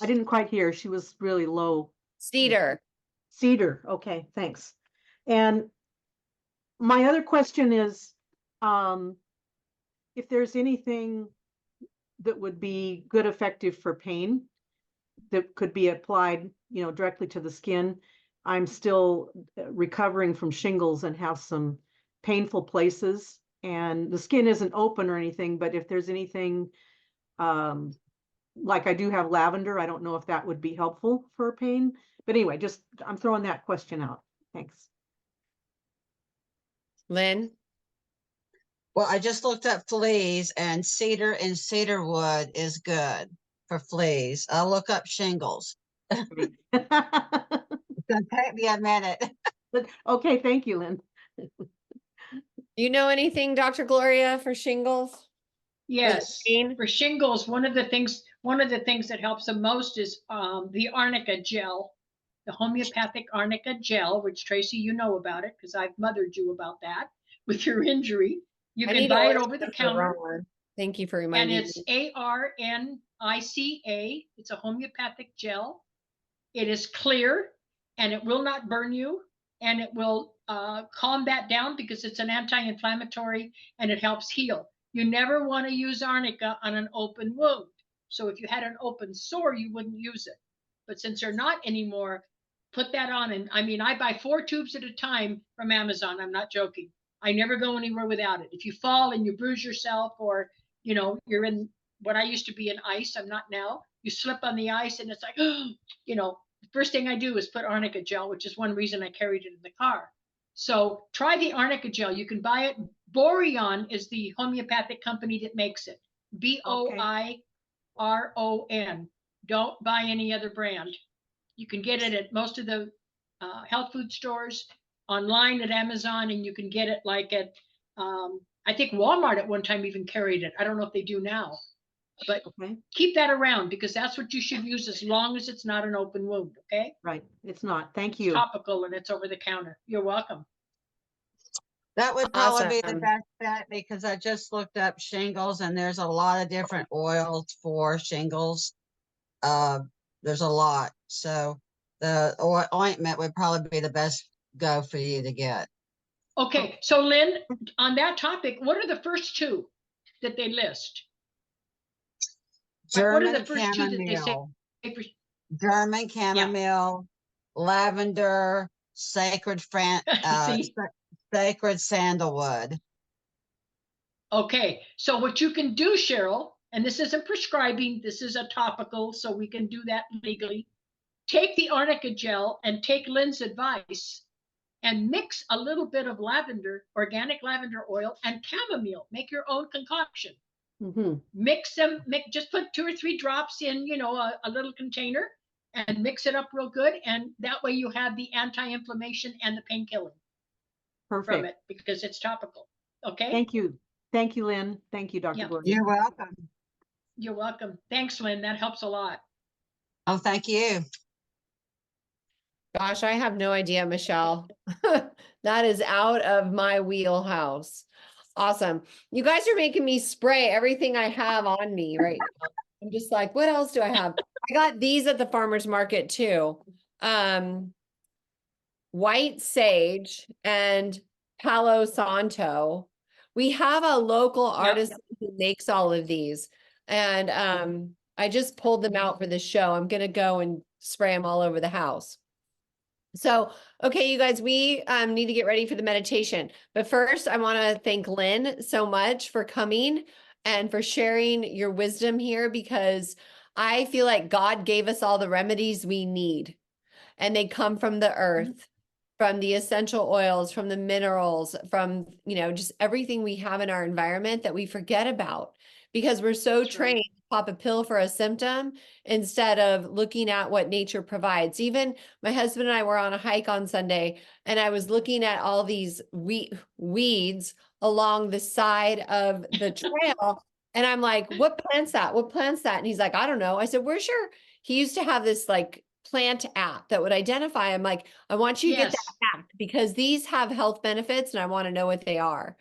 I didn't quite hear. She was really low. Cedar. Cedar. Okay, thanks. And my other question is, if there's anything that would be good, effective for pain that could be applied, directly to the skin. I'm still recovering from shingles and have some painful places, and the skin isn't open or anything, but if there's anything, like I do have lavender, I don't know if that would be helpful for pain, but anyway, I'm throwing that question out. Thanks. Lynn? Well, I just looked up fleas, and cedar and cedarwood is good for fleas. I'll look up shingles. It's gonna take me a minute. Okay, thank you, Lynn. You know anything, Dr. Gloria, for shingles? Yes, pain? for shingles, one of the things that helps the most is the arnica gel, the homeopathic arnica gel, which Tracy, you know about it because I've mothered you about that with your injury. You I can need to buy it order over the some for counter, Ron. Thank you for and reminding it's me. ARNICA. It's a homeopathic gel. It is clear and it will not burn you, and it will calm that down because it's an anti-inflammatory and it helps heal. You never want to use arnica on an open wound. So if you had an open sore, you wouldn't use it. But since they're not anymore, put that on. And I mean, I buy 4 tubes at a time from Amazon. I'm not joking. I never go anywhere without it. If you fall and you bruise yourself, or, you're in what I used to be in ice, I'm not now. You slip on the ice and it's like, the first thing I do is put arnica gel, which is one reason I carried it in the car. So try the arnica gel. You can buy it. Boreon is the homeopathic company that makes it. BOIRON. Don't buy any other brand. You can get it at most of the health food stores, online at Amazon, and you can get it like at, I think Walmart at one time even carried it. I don't know if they do now. But keep that around because that's what you should use as long as it's not an open wound, okay? Right, it's not. Thank It's you. topical and it's over the counter. You're welcome. That would probably be the Awesome. best bet because I just looked up shingles and there's a lot of different oils for shingles. There's a lot. So the ointment would probably be the best go for you to get. Okay, so Lynn, on that topic, what are the first 2 that they list? What are German the first 2 that they say? chamomile, German chamomile, lavender, sacred See? sacred sandalwood. Okay, so what you can do, Cheryl, and this isn't prescribing, this is a topical, so we can do that legally. Take the arnica gel and take Lynn's advice and mix a little bit of lavender, organic lavender oil, and chamomile. Make your own concoction. Mix them, just put 2 or 3 drops in, a little container and mix it up real good. And that way you have the anti-inflammation and the pain killing from it because it's topical. Okay. Thank you. Thank you, Lynn. Thank you, Dr. Gloria. You're welcome. You're welcome. Thanks, Lynn. That helps a lot. Oh, thank you. Gosh, I have no idea, Michelle. That is out of my wheelhouse. Awesome. You guys are making me spray everything I have on me right now. I'm just like, what else do I have? I got these at the farmer's market too. White sage and Palo Santo. We have a local artist who makes all of these. And I just pulled them out for the show. I'm going to go and spray them all over the house. So, okay, you guys, we need to get ready for the meditation. But first, I want to thank Lynn so much for coming and for sharing your wisdom here, because I feel like God gave us all the remedies we need, and they come from the earth, from the essential oils, from the minerals, from, just everything we have in our environment that we forget about because we're so trained to pop a pill for a symptom instead of looking at what nature provides. Even my husband and I were on a hike on Sunday, and I was looking at all these weeds along the side of the trail. And I'm like, what plant's that? What plant's that? And he's like, I don't know. I said, where's your, he used to have this like plant app that would identify. I'm like, I want you to get that app because these have health benefits and I want to know what they are.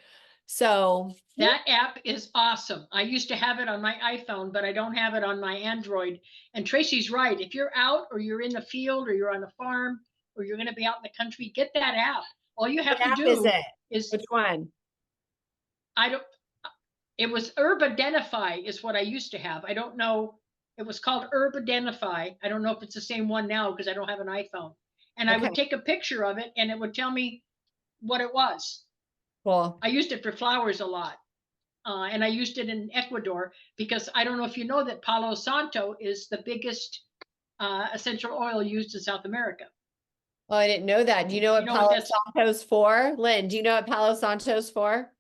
So that app is awesome. I used to have it on my iPhone, but I don't have it on my Android. And Tracy's right. If you're out or you're in the field or you're on a farm or you're going to be out in the country, get that app. All you have to do is which one? It was Herb Identify is what I used to have. I don't know. It was called Herb Identify. I don't know if it's the same one now because I don't have an iPhone. And I would take a picture of it and it would tell me what it was. Cool. I used it for flowers a lot. And I used it in Ecuador because I don't know if you know that Palo Santo is the biggest essential oil used in South America. Oh, I didn't know that. Do you know what Palo Santo's for? Lynn, do you know what Palo Santo's for?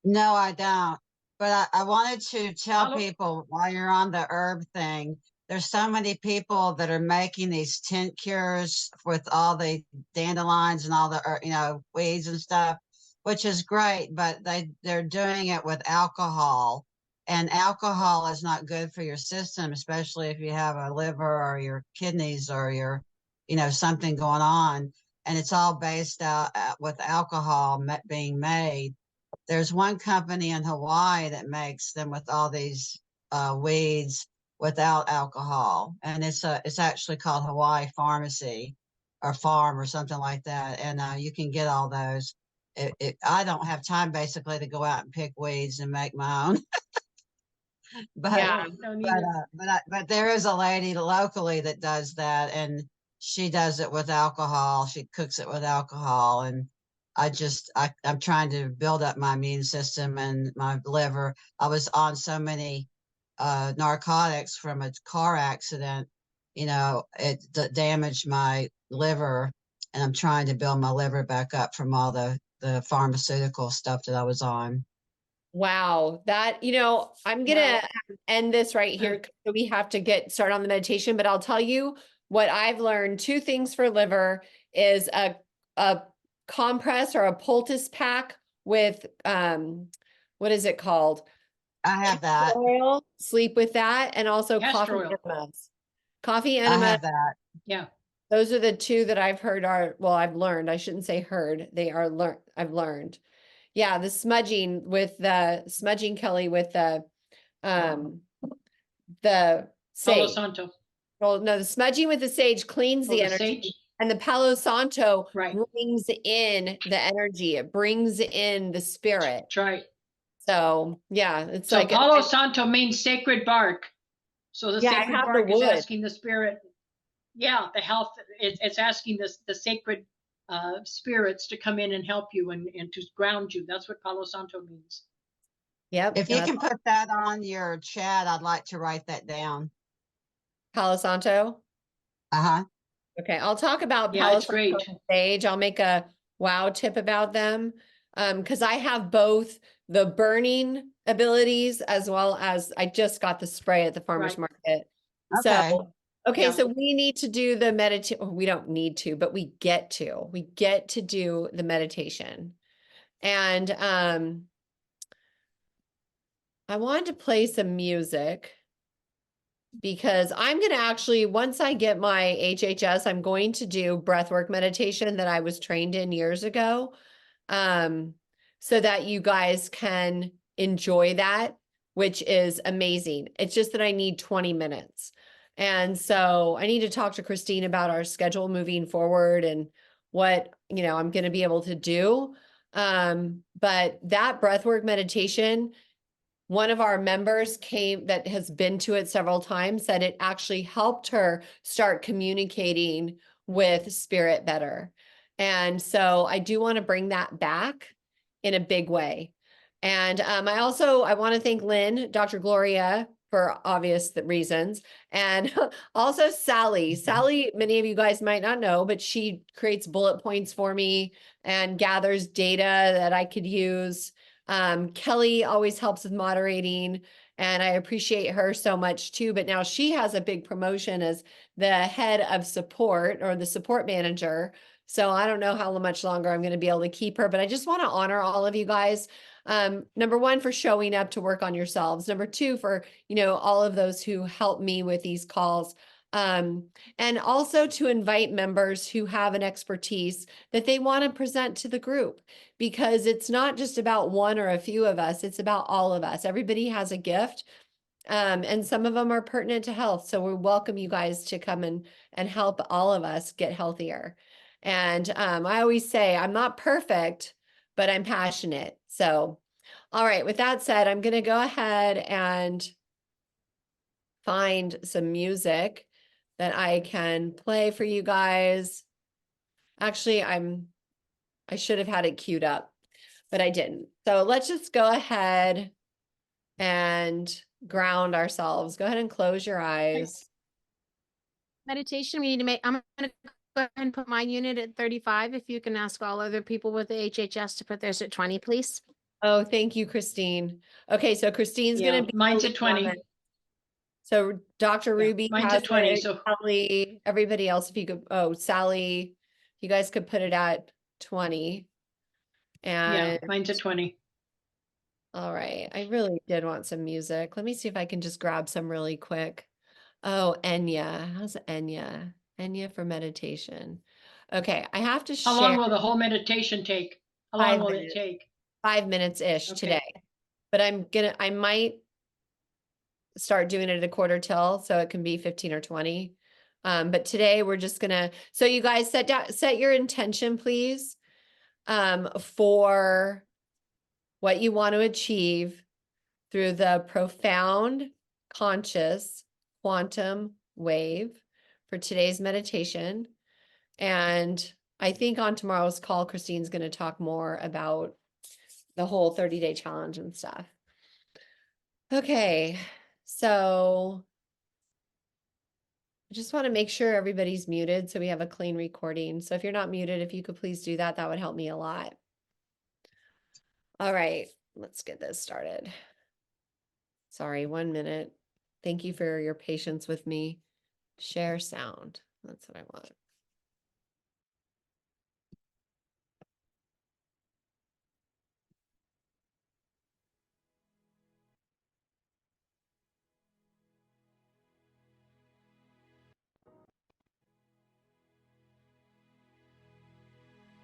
No, I don't. But I wanted to tell people while you're on the herb thing there's so many people that are making these tinctures with all the dandelions and all the, weeds and stuff, which is great, but they're doing it with alcohol. And alcohol is not good for your system, especially if you have a liver or your kidneys or your, something going on. And it's all based out with alcohol being made. There's one company in Hawaii that makes them with all these weeds without alcohol, and it's actually called Hawaii Pharmacy or Farm or something like that. And you can get all those. I don't have time basically to go out and pick weeds and make my own. But Yeah. No, neither. but there is a lady locally that does that, and she does it with alcohol. She cooks it with alcohol, and I'm trying to build up my immune system and my liver. I was on so many narcotics from a car accident. It damaged my liver, and I'm trying to build my liver back up from all the pharmaceutical stuff that I was on. Wow. That, I'm gonna end this right here 'cause we have to get started on the meditation, but I'll tell you what I've learned. 2 things for liver is a compress or a poultice pack with, what is it called? I have that. Oil, sleep with that, and also Castor coffee oil. enemas. Coffee I enema. have that. Yeah. Those are the 2 that I've heard I've learned. I shouldn't say heard. I've learned. Yeah, the smudging Kelly with the Palo sage. Santo. Well, no, the smudging with the sage cleans Oh, the the energy, sage? and the Palo Santo Right. brings in the energy. It brings in the spirit. That's right. So yeah, it's So like Palo Santo means sacred bark. So the Yeah, I sacred have the bark is wood. asking the spirit, the health, it's asking the sacred spirits to come in and help you and to ground you. That's what Palo Santo means. Yep. If you can put that on your chat, I'd like to write that down. Palo Santo. Uh-huh. Okay, I'll talk about Yeah, Palo it's Santo great. on stage. I'll make a WoW tip about them. Because I have both the burning abilities as well as I just got the spray at the farmer's Right. market. Okay. So, okay, Yeah. so we need to do the meditation. We don't need to, but we get to do the meditation. And I wanted to play some music because I'm going to actually, once I get my HHS, I'm going to do breathwork meditation that I was trained in years ago. So that you guys can enjoy that, which is amazing. It's just that I need 20 minutes. And so I need to talk to Christine about our schedule moving forward and what, I'm going to be able to do. But that breathwork meditation, one of our members that has been to it several times, said it actually helped her start communicating with spirit better. And so I do want to bring that back in a big way. And I want to thank Lynn, Dr. Gloria, for obvious reasons. And also Sally. Sally, many of you guys might not know, but she creates bullet points for me and gathers data that I could use. Kelly always helps with moderating, and I appreciate her so much too. But now she has a big promotion as the head of support or the support manager. So I don't know how much longer I'm going to be able to keep her, but I just want to honor all of you guys. Number 1, for showing up to work on yourselves. Number 2, for, all of those who help me with these calls. And also to invite members who have an expertise that they want to present to the group, because it's not just about one or a few of us, it's about all of us. Everybody has a gift. And some of them are pertinent to health. So we welcome you guys to come and help all of us get healthier. And I always say, I'm not perfect, but I'm passionate. So, all right, with that said, I'm going to go ahead and find some music that I can play for you guys. Actually, I should have had it queued up, but I didn't. So let's just go ahead and ground ourselves. Go ahead and close your eyes. Meditation, we need to make, I'm going to go ahead and put my unit at 35. If you can ask all other people with the HHS to put theirs at 20, please. Oh, thank you, Christine. Okay, so Christine's Yeah, going to be mine's the at 20. one. So Dr. Yeah, Ruby mine's has at 20, it, so Sally, everybody else, if you could, oh, Sally, you guys could put it at 20. yeah, And mine's at 20. all right, I really did want some music. Let me see if I can just grab some really quick. Oh, Enya. How's Enya? Enya for meditation. Okay, I have to How long share will the whole meditation take? How long 5 will it minutes, take? 5 minutes-ish Okay. today. But I might start doing it at a quarter till, so it can be 15 or 20. But today we're just gonna, so you guys set your intention, please, for what you want to achieve through the profound conscious quantum wave for today's meditation. And I think on tomorrow's call, Christine's going to talk more about the whole 30-day challenge and stuff. Okay, so I just want to make sure everybody's muted so we have a clean recording. So if you're not muted, if you could please do that, that would help me a lot. All right, let's get this started. Sorry, 1 minute. Thank you for your patience with me. Share sound. That's what I want.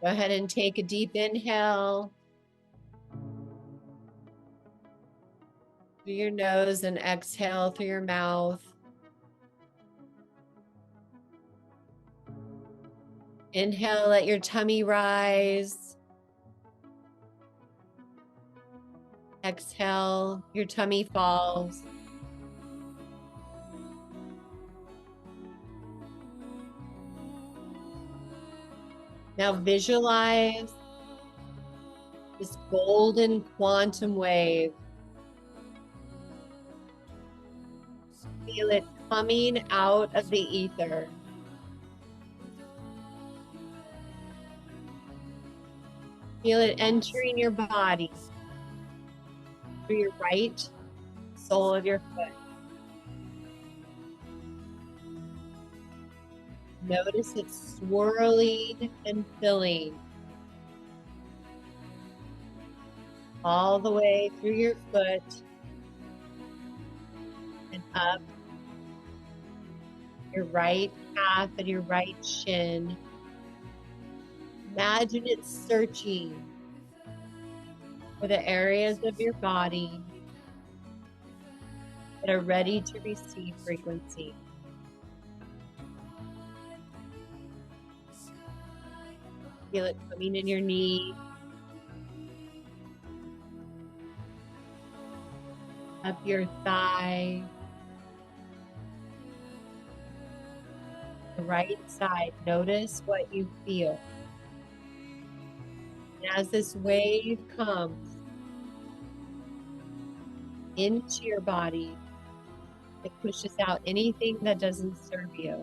Go ahead and take a deep inhale through your nose and exhale through your mouth. Inhale, let your tummy rise. Exhale, your tummy falls. Now visualize this golden quantum wave. Feel it coming out of the ether. Feel it entering your body through your right sole of your foot. Notice it swirling and filling all the way through your foot and up your right calf and your right shin. Imagine it searching for the areas of your body that are ready to receive frequency. Feel it coming in your knee, up your thigh, the right side. Notice what you feel. And as this wave comes into your body, it pushes out anything that doesn't serve you,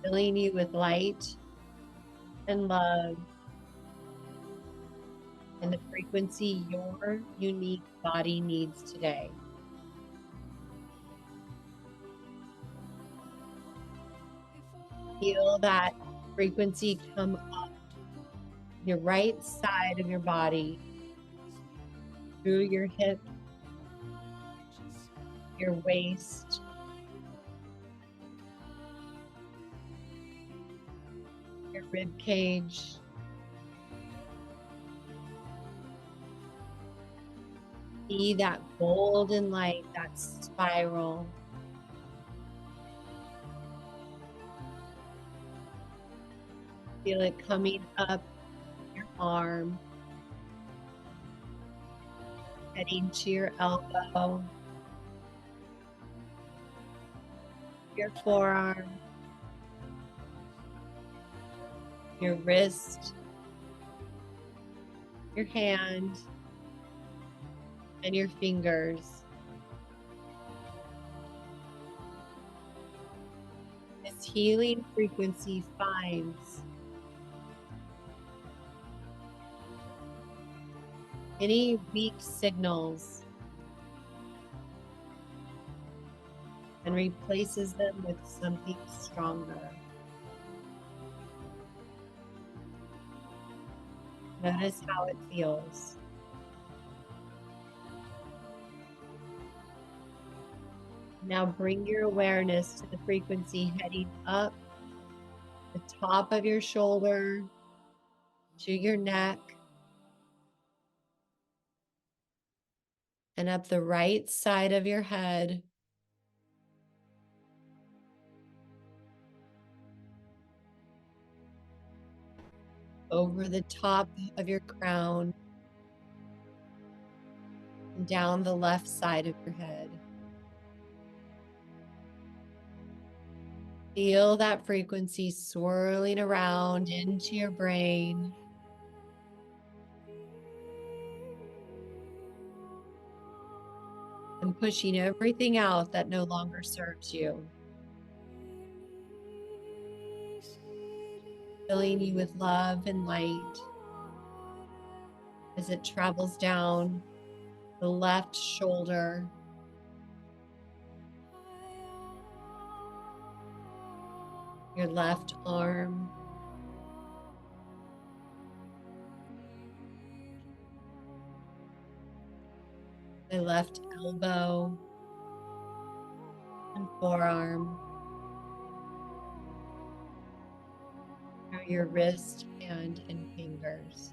filling you with light and love and the frequency your unique body needs today. Feel that frequency come up your right side of your body, through your hip, your waist, your rib cage, see that golden light, that spiral. Feel it coming up your arm, heading to your elbow, your forearm, your wrist, your hand, and your fingers. This healing frequency finds any weak signals and replaces them with something stronger. Notice how it feels. Now bring your awareness to the frequency heading up the top of your shoulder to your neck and up the right side of your head. Over the top of your crown and down the left side of your head. Feel that frequency swirling around into your brain. And pushing everything out that no longer serves you. Filling you with love and light as it travels down the left shoulder, your left arm, the left elbow and forearm, through your wrist, hand, and fingers.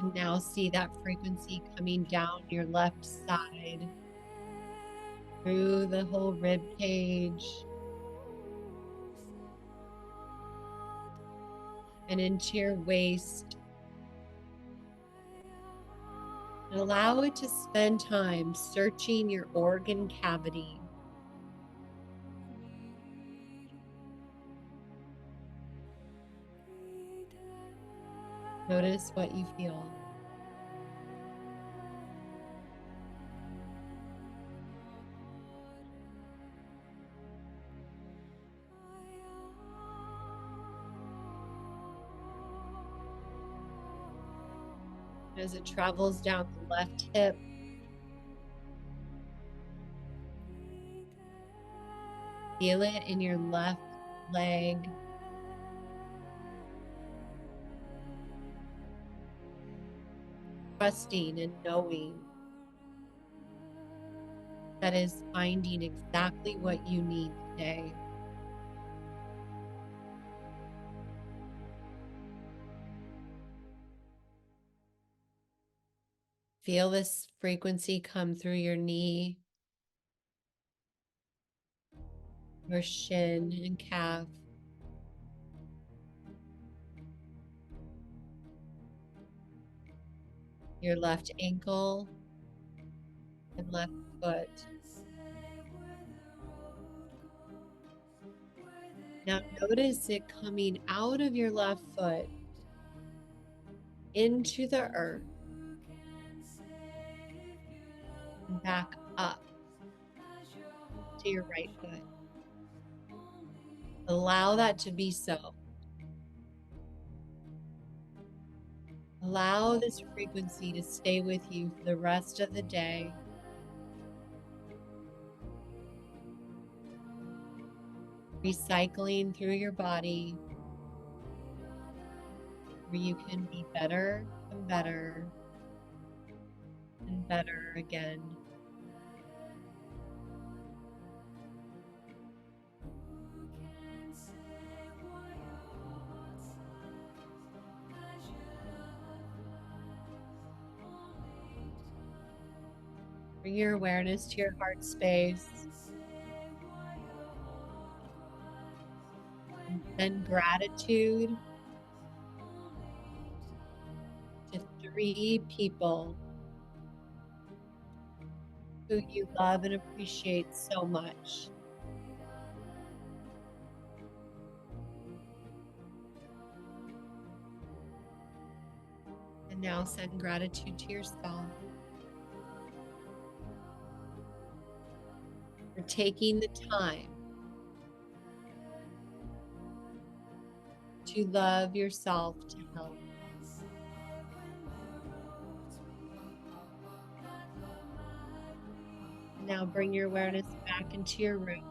And now see that frequency coming down your left side, through the whole rib cage, and into your waist. And allow it to spend time searching your organ cavity. Notice what you feel. As it travels down the left hip, feel it in your left leg, trusting and knowing that is finding exactly what you need today. Feel this frequency come through your knee, your shin and calf, your left ankle and left foot. Now notice it coming out of your left foot into the earth and back up to your right foot. Allow that to be so. Allow this frequency to stay with you for the rest of the day. Recycling through your body where you can be better and better and better again. Bring your awareness to your heart space. And send gratitude to 3 people who you love and appreciate so much. And now send gratitude to yourself for taking the time to love yourself, to help. Now bring your awareness back into your room.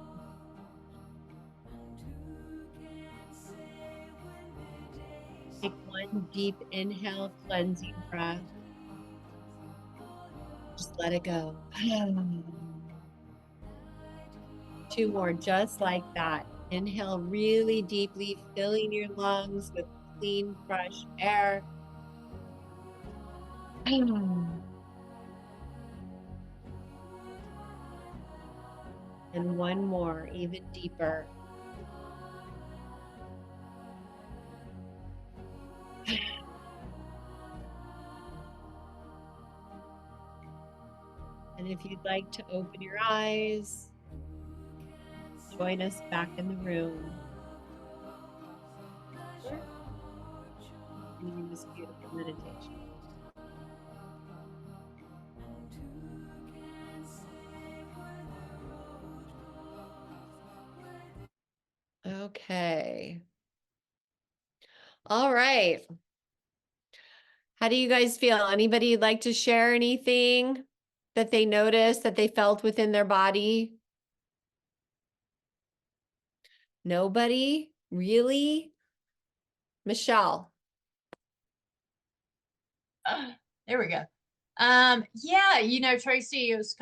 Take one deep inhale, cleansing breath. Just let it go. 2 more, just like that. Inhale really deeply, filling your lungs with clean, fresh air. And one more, even deeper. And if you'd like to open your eyes, join us back in the room. In this beautiful meditation. Okay. All right. How do you guys feel? Anybody like to share anything that they noticed, that they felt within their body? Nobody? Really? Michelle? There we go. Yeah, Tracy, it was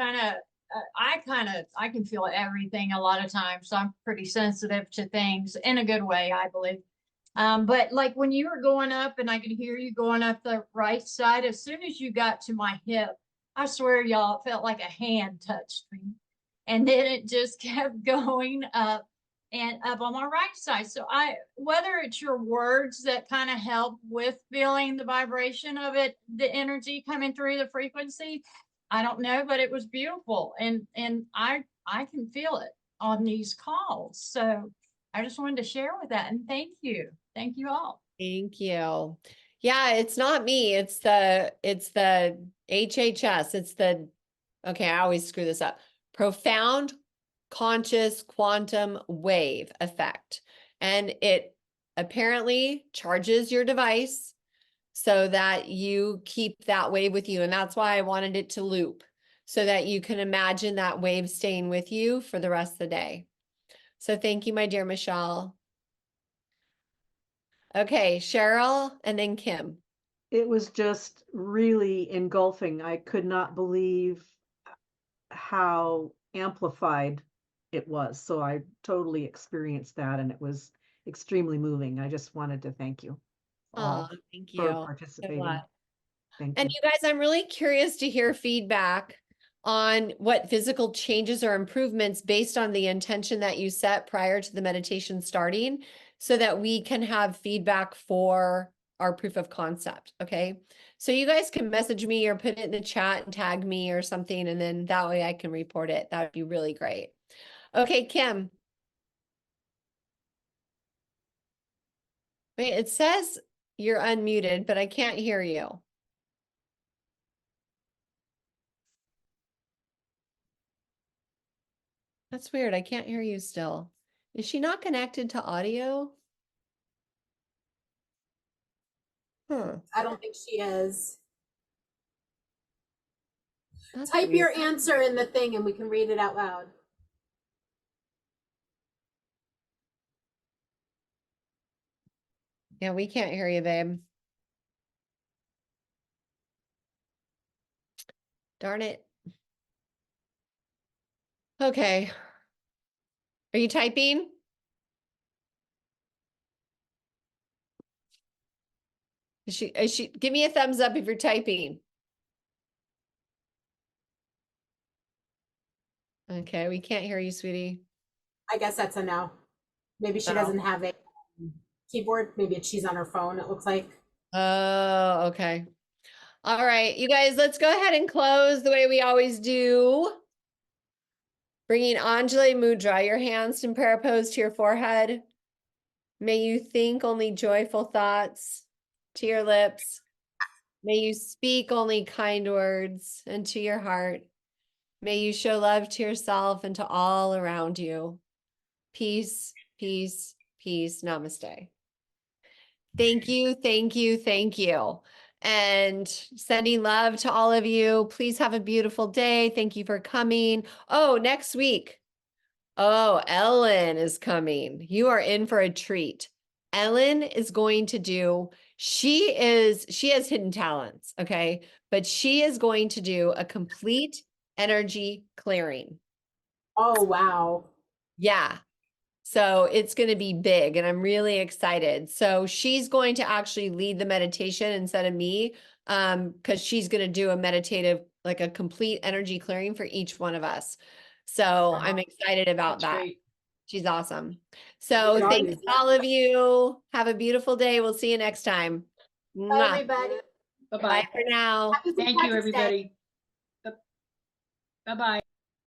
I can feel everything a lot of times. So I'm pretty sensitive to things in a good way, I believe. But like when you were going up and I could hear you going up the right side, as soon as you got to my hip, I swear y'all, it felt like a hand touched me. And then it just kept going up and up on my right side. So whether it's your words that kind of help with feeling the vibration of it, the energy coming through the frequency, I don't know, but it was beautiful. And I can feel it on these calls. So I just wanted to share with that. And thank you. Thank you all. Thank you. Yeah, it's not me. It's the HHS. It's the, okay, I always screw this up. Profound conscious quantum wave effect. And it apparently charges your device so that you keep that wave with you. And that's why I wanted it to loop, so that you can imagine that wave staying with you for the rest of the day. So thank you, my dear Michelle. Okay, Cheryl and then Kim. It was just really engulfing. I could not believe how amplified it was. So I totally experienced that, and it was extremely moving. I just wanted to thank you all Thank for you. participating. Thank And you. you guys, I'm really curious to hear feedback on what physical changes or improvements based on the intention that you set prior to the meditation starting, so that we can have feedback for our proof of concept. Okay. So you guys can message me or put it in the chat and tag me or something, and then that way I can report it. That would be really great. Okay, Kim. Wait, it says you're unmuted, but I can't hear you. That's weird. I can't hear you still. Is she not connected to audio? Huh. I don't think she is. That's Type weird. your answer in the thing and we can read it out loud. Yeah, we can't hear you, babe. Darn it. Okay. Are you typing? Is she, give me a thumbs up if you're typing. Okay, we can't hear you, sweetie. I guess that's a no. Maybe she doesn't have a keyboard. Maybe she's on her phone, it looks like. Oh, okay. All right, you guys, let's go ahead and close the way we always do. Bringing Anjali Mudra, your hands in prayer pose to your forehead. May you think only joyful thoughts to your lips. May you speak only kind words into your heart. May you show love to yourself and to all around you. Peace, peace, peace. Namaste. Thank you, thank you, thank you. And sending love to all of you. Please have a beautiful day. Thank you for coming. Oh, next week. Oh, Ellen is coming. You are in for a treat. Ellen is going to do, she has hidden talents, okay? But she is going to do a complete energy clearing. Oh, wow. Yeah. So it's going to be big and I'm really excited. So she's going to actually lead the meditation instead of me, because she's going to do a meditative, like a complete energy clearing for each one of us. So I'm excited about That's that. great. She's awesome. So Look at thanks you. all of you. Have a beautiful day. We'll see you next time. Bye, Mwah. everybody. Bye-bye. Bye for now. Happy St. Thank you, Patrick's Day. everybody. Bye-bye.